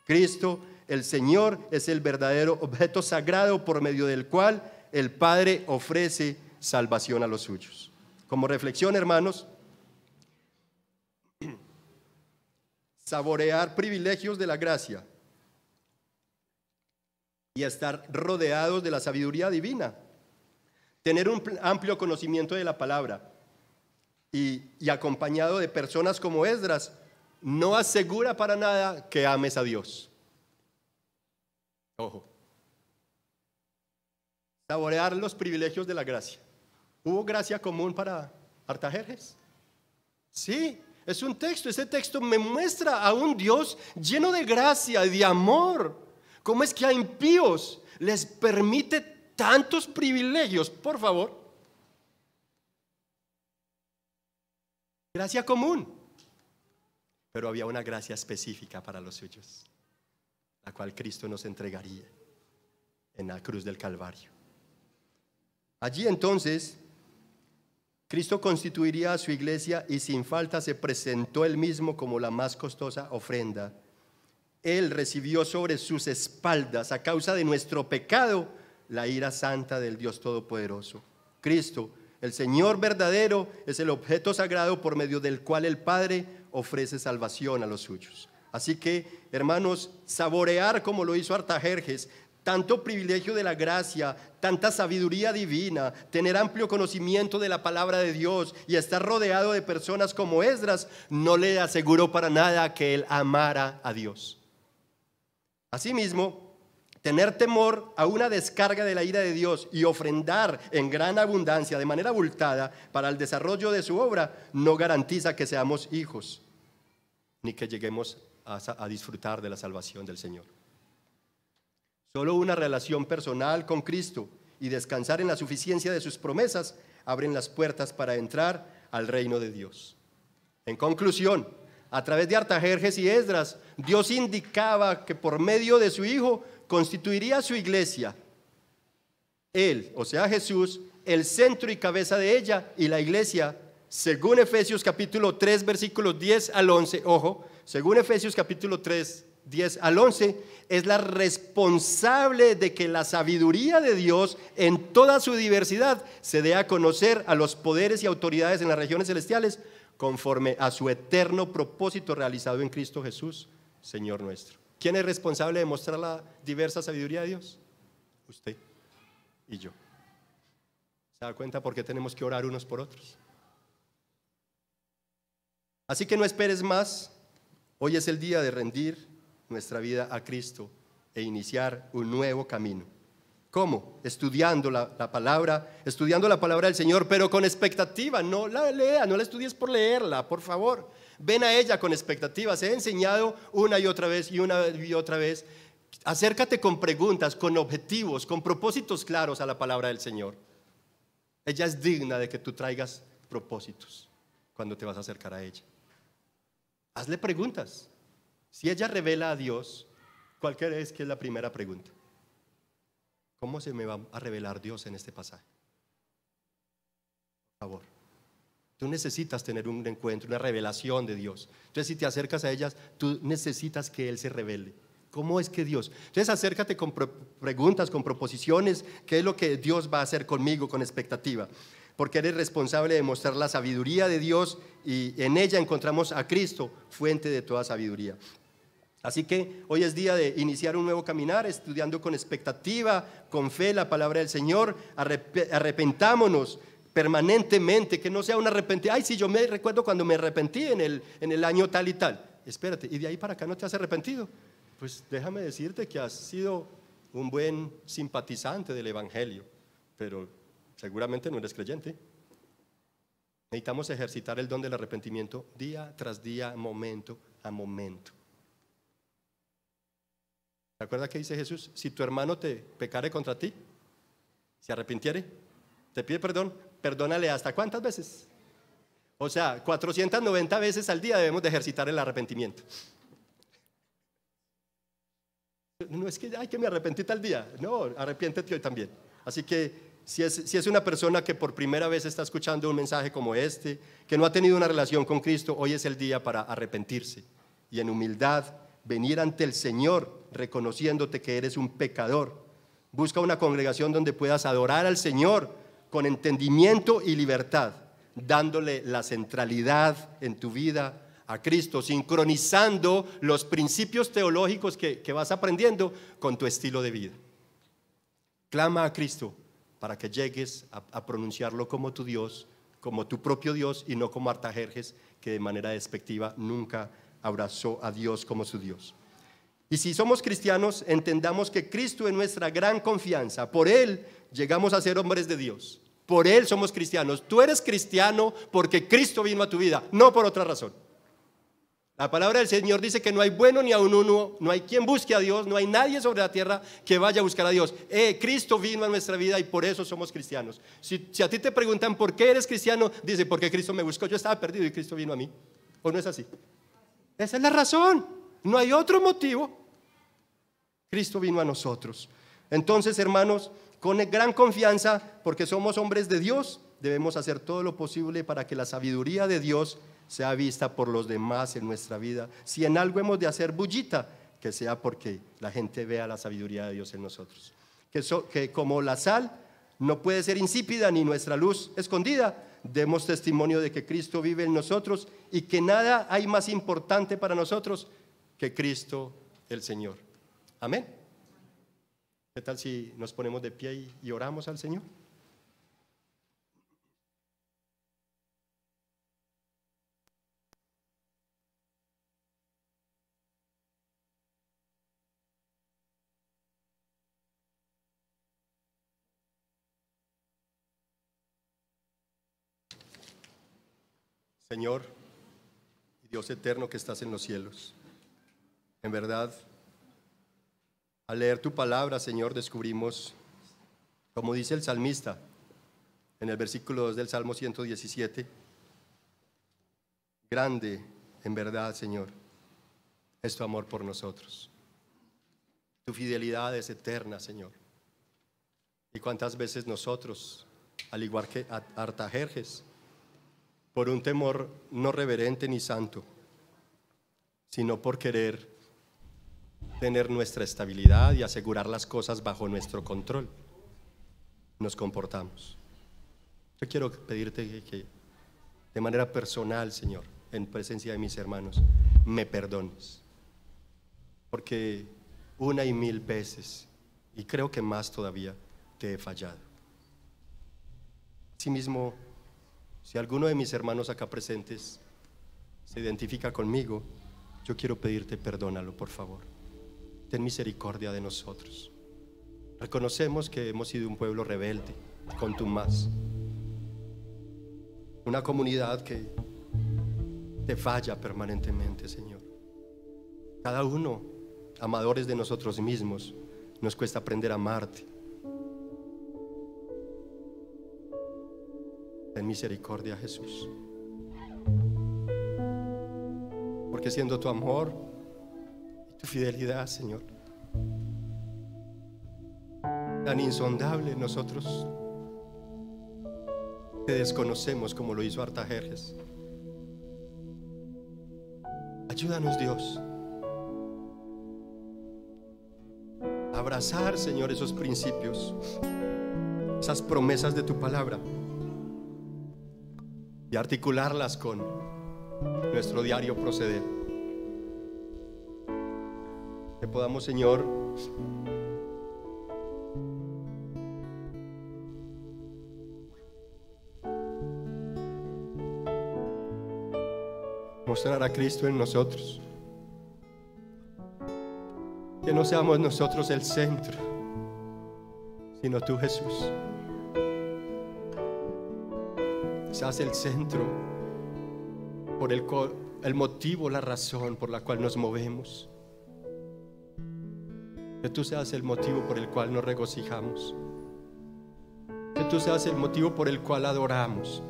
Cristo, el Señor, es el verdadero objeto sagrado por medio del cual el Padre ofrece salvación a los suyos. Como reflexión, hermanos, saborear privilegios de la gracia y estar rodeados de la sabiduría divina, tener un amplio conocimiento de la palabra y acompañado de personas como Esdras, no asegura para nada que ames a Dios. Ojo. Saborear los privilegios de la gracia. ¿Hubo gracia común para Artajerjes? Sí, es un texto. Ese texto me muestra a un Dios lleno de gracia y de amor. ¿Cómo es que a impíos les permite tantos privilegios, por favor. Gracia común. Pero había una gracia específica para los suyos, la cual Cristo nos entregaría en la cruz del Calvario. Allí entonces Cristo constituiría a su iglesia y sin falta se presentó él mismo como la más costosa ofrenda. Él recibió sobre sus espaldas, a causa de nuestro pecado, la ira santa del Dios Todopoderoso. Cristo, el Señor verdadero, es el objeto sagrado por medio del cual el Padre ofrece salvación a los suyos. Así que, hermanos, saborear como lo hizo Artajerjes tanto privilegio de la gracia, tanta sabiduría divina, tener amplio conocimiento de la palabra de Dios y estar rodeado de personas como Esdras, no le aseguró para nada que él amara a Dios. Asimismo, tener temor a una descarga de la ira de Dios y ofrendar en gran abundancia, de manera abultada, para el desarrollo de su obra, no garantiza que seamos hijos, ni que lleguemos a disfrutar de la salvación del Señor. Solo una relación personal con Cristo y descansar en la suficiencia de sus promesas abren las puertas para entrar al reino de Dios. En conclusión, a través de Artajerjes y Esdras, Dios indicaba que por medio de su Hijo constituiría su iglesia. Él, o sea Jesús, el centro y cabeza de ella, y la iglesia, según Efesios capítulo 3, versículos 10 al 11, ojo, según Efesios capítulo 3, 10 al 11, es la responsable de que la sabiduría de Dios en toda su diversidad se dé a conocer a los poderes y autoridades en las regiones celestiales conforme a su eterno propósito realizado en Cristo Jesús, Señor nuestro. ¿Quién es responsable de mostrar la diversa sabiduría de Dios? Usted y yo. ¿Se da cuenta por qué tenemos que orar unos por otros? Así que no esperes más. Hoy es el día de rendir nuestra vida a Cristo e iniciar un nuevo camino. ¿Cómo? Estudiando la palabra del Señor, pero con expectativa. No la lea, no la estudies por leerla, por favor. Ven a ella con expectativa. Se ha enseñado una y otra vez y una y otra vez. Acércate con preguntas, con objetivos, con propósitos claros a la palabra del Señor. Ella es digna de que tú traigas propósitos cuando te vas a acercar a ella. Hazle preguntas. Si ella revela a Dios, ¿cuál crees que es la primera pregunta? ¿Cómo se me va a revelar Dios en este pasaje? Por favor, tú necesitas tener un encuentro, una revelación de Dios. Entonces, si te acercas a ellas, tú necesitas que Él se revele. ¿Cómo es que Dios? Entonces, acércate con preguntas, con proposiciones. ¿Qué es lo que Dios va a hacer conmigo con expectativa? Porque eres responsable de mostrar la sabiduría de Dios y en ella encontramos a Cristo, fuente de toda sabiduría. Así que hoy es día de iniciar un nuevo caminar, estudiando con expectativa, con fe la palabra del Señor. Arrepentámonos permanentemente, que no sea un arrepentimiento. Ay, sí, yo me recuerdo cuando me arrepentí en el año tal y tal. Espérate, ¿y de ahí para acá no te has arrepentido? Pues déjame decirte que has sido un buen simpatizante del Evangelio, pero seguramente no eres creyente. Necesitamos ejercitar el don del arrepentimiento día tras día, momento a momento. ¿Se acuerda que dice Jesús? Si tu hermano te pecare contra ti, se arrepintiere, te pide perdón, perdónale ¿hasta cuántas veces? O sea, 490 veces al día debemos de ejercitar el arrepentimiento. No es que, ay, que me arrepentí tal día. No, arrepiéntete hoy también. Así que si es una persona que por primera vez está escuchando un mensaje como este, que no ha tenido una relación con Cristo, hoy es el día para arrepentirse y en humildad venir ante el Señor reconociéndote que eres un pecador. Busca una congregación donde puedas adorar al Señor con entendimiento y libertad, dándole la centralidad en tu vida a Cristo, sincronizando los principios teológicos que vas aprendiendo con tu estilo de vida. Clama a Cristo para que llegues a pronunciarlo como tu Dios, como tu propio Dios, y no como Artajerjes, que de manera despectiva nunca abrazó a Dios como su Dios. Y si somos cristianos, entendamos que Cristo es nuestra gran confianza. Por Él llegamos a ser hombres de Dios. Por Él somos cristianos. Tú eres cristiano porque Cristo vino a tu vida, no por otra razón. La palabra del Señor dice que no hay bueno ni aun uno, no hay quien busque a Dios, no hay nadie sobre la tierra que vaya a buscar a Dios. Cristo vino a nuestra vida y por eso somos cristianos. Si a ti te preguntan por qué eres cristiano, dice porque Cristo me buscó, yo estaba perdido y Cristo vino a mí. ¿O no es así? Esa es la razón, no hay otro motivo. Cristo vino a nosotros. Entonces, hermanos, con gran confianza, porque somos hombres de Dios, debemos hacer todo lo posible para que la sabiduría de Dios sea vista por los demás en nuestra vida. Si en algo hemos de hacer bullita, que sea porque la gente vea la sabiduría de Dios en nosotros. Que como la sal no puede ser insípida ni nuestra luz escondida, demos testimonio de que Cristo vive en nosotros y que nada hay más importante para nosotros que Cristo el Señor. Amén. ¿Qué tal si nos ponemos de pie y oramos al Señor? Señor, Dios eterno que estás en los cielos, en verdad, al leer tu palabra, Señor, descubrimos, como dice el salmista en el versículo 2 del Salmo 117, grande en verdad, Señor, es tu amor por nosotros. Tu fidelidad es eterna, Señor. Y cuántas veces nosotros, al igual que Artajerjes, por un temor no reverente ni santo, sino por querer tener nuestra estabilidad y asegurar las cosas bajo nuestro control, nos comportamos. Yo quiero pedirte que de manera personal, Señor, en presencia de mis hermanos, me perdones, porque 1 y 1000 veces, y creo que más todavía, te he fallado. Asimismo, si alguno de mis hermanos acá presentes se identifica conmigo, yo quiero pedirte perdónalo, por favor. Ten misericordia de nosotros. Reconocemos que hemos sido un pueblo rebelde, contumaz, una comunidad que te falla permanentemente, Señor. Cada uno, amadores de nosotros mismos, nos cuesta aprender a amarte. Ten misericordia, Jesús, porque siendo tu amor y tu fidelidad, Señor, tan insondable, nosotros te desconocemos como lo hizo Artajerjes. Ayúdanos, Dios, a abrazar, Señor, esos principios, esas promesas de tu palabra, y articularlas con nuestro diario proceder. Que podamos, Señor, mostrar a Cristo en nosotros. Que no seamos nosotros el centro, sino tú, Jesús. Seas el centro, por el motivo, la razón por la cual nos movemos. Que tú seas el motivo por el cual nos regocijamos. Que tú seas el motivo por el cual adoramos,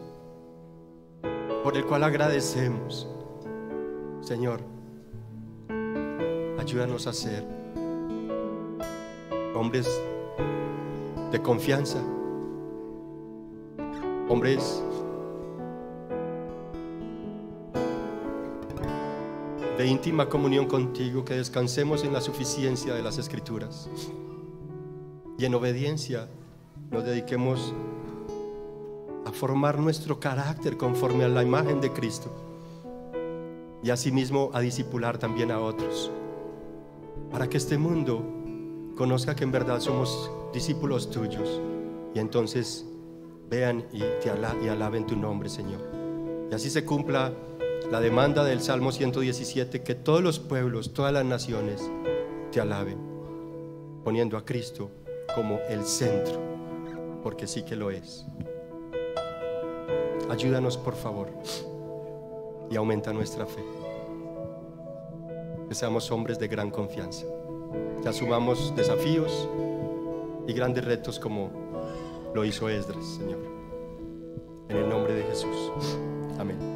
por el cual agradecemos. Señor, ayúdanos a ser hombres de confianza, hombres de íntima comunión contigo, que descansemos en la suficiencia de las Escrituras y en obediencia nos dediquemos a formar nuestro carácter conforme a la imagen de Cristo, y asimismo a discipular también a otros, para que este mundo conozca que en verdad somos discípulos tuyos, y entonces vean y alaben tu nombre, Señor. Y así se cumpla la demanda del Salmo 117, que todos los pueblos, todas las naciones te alaben, poniendo a Cristo como el centro, porque sí que lo es. Ayúdanos, por favor, y aumenta nuestra fe. que seamos hombres de gran confianza, que asumamos desafíos y grandes retos como lo hizo Esdras, Señor. En el nombre de Jesús. Amén.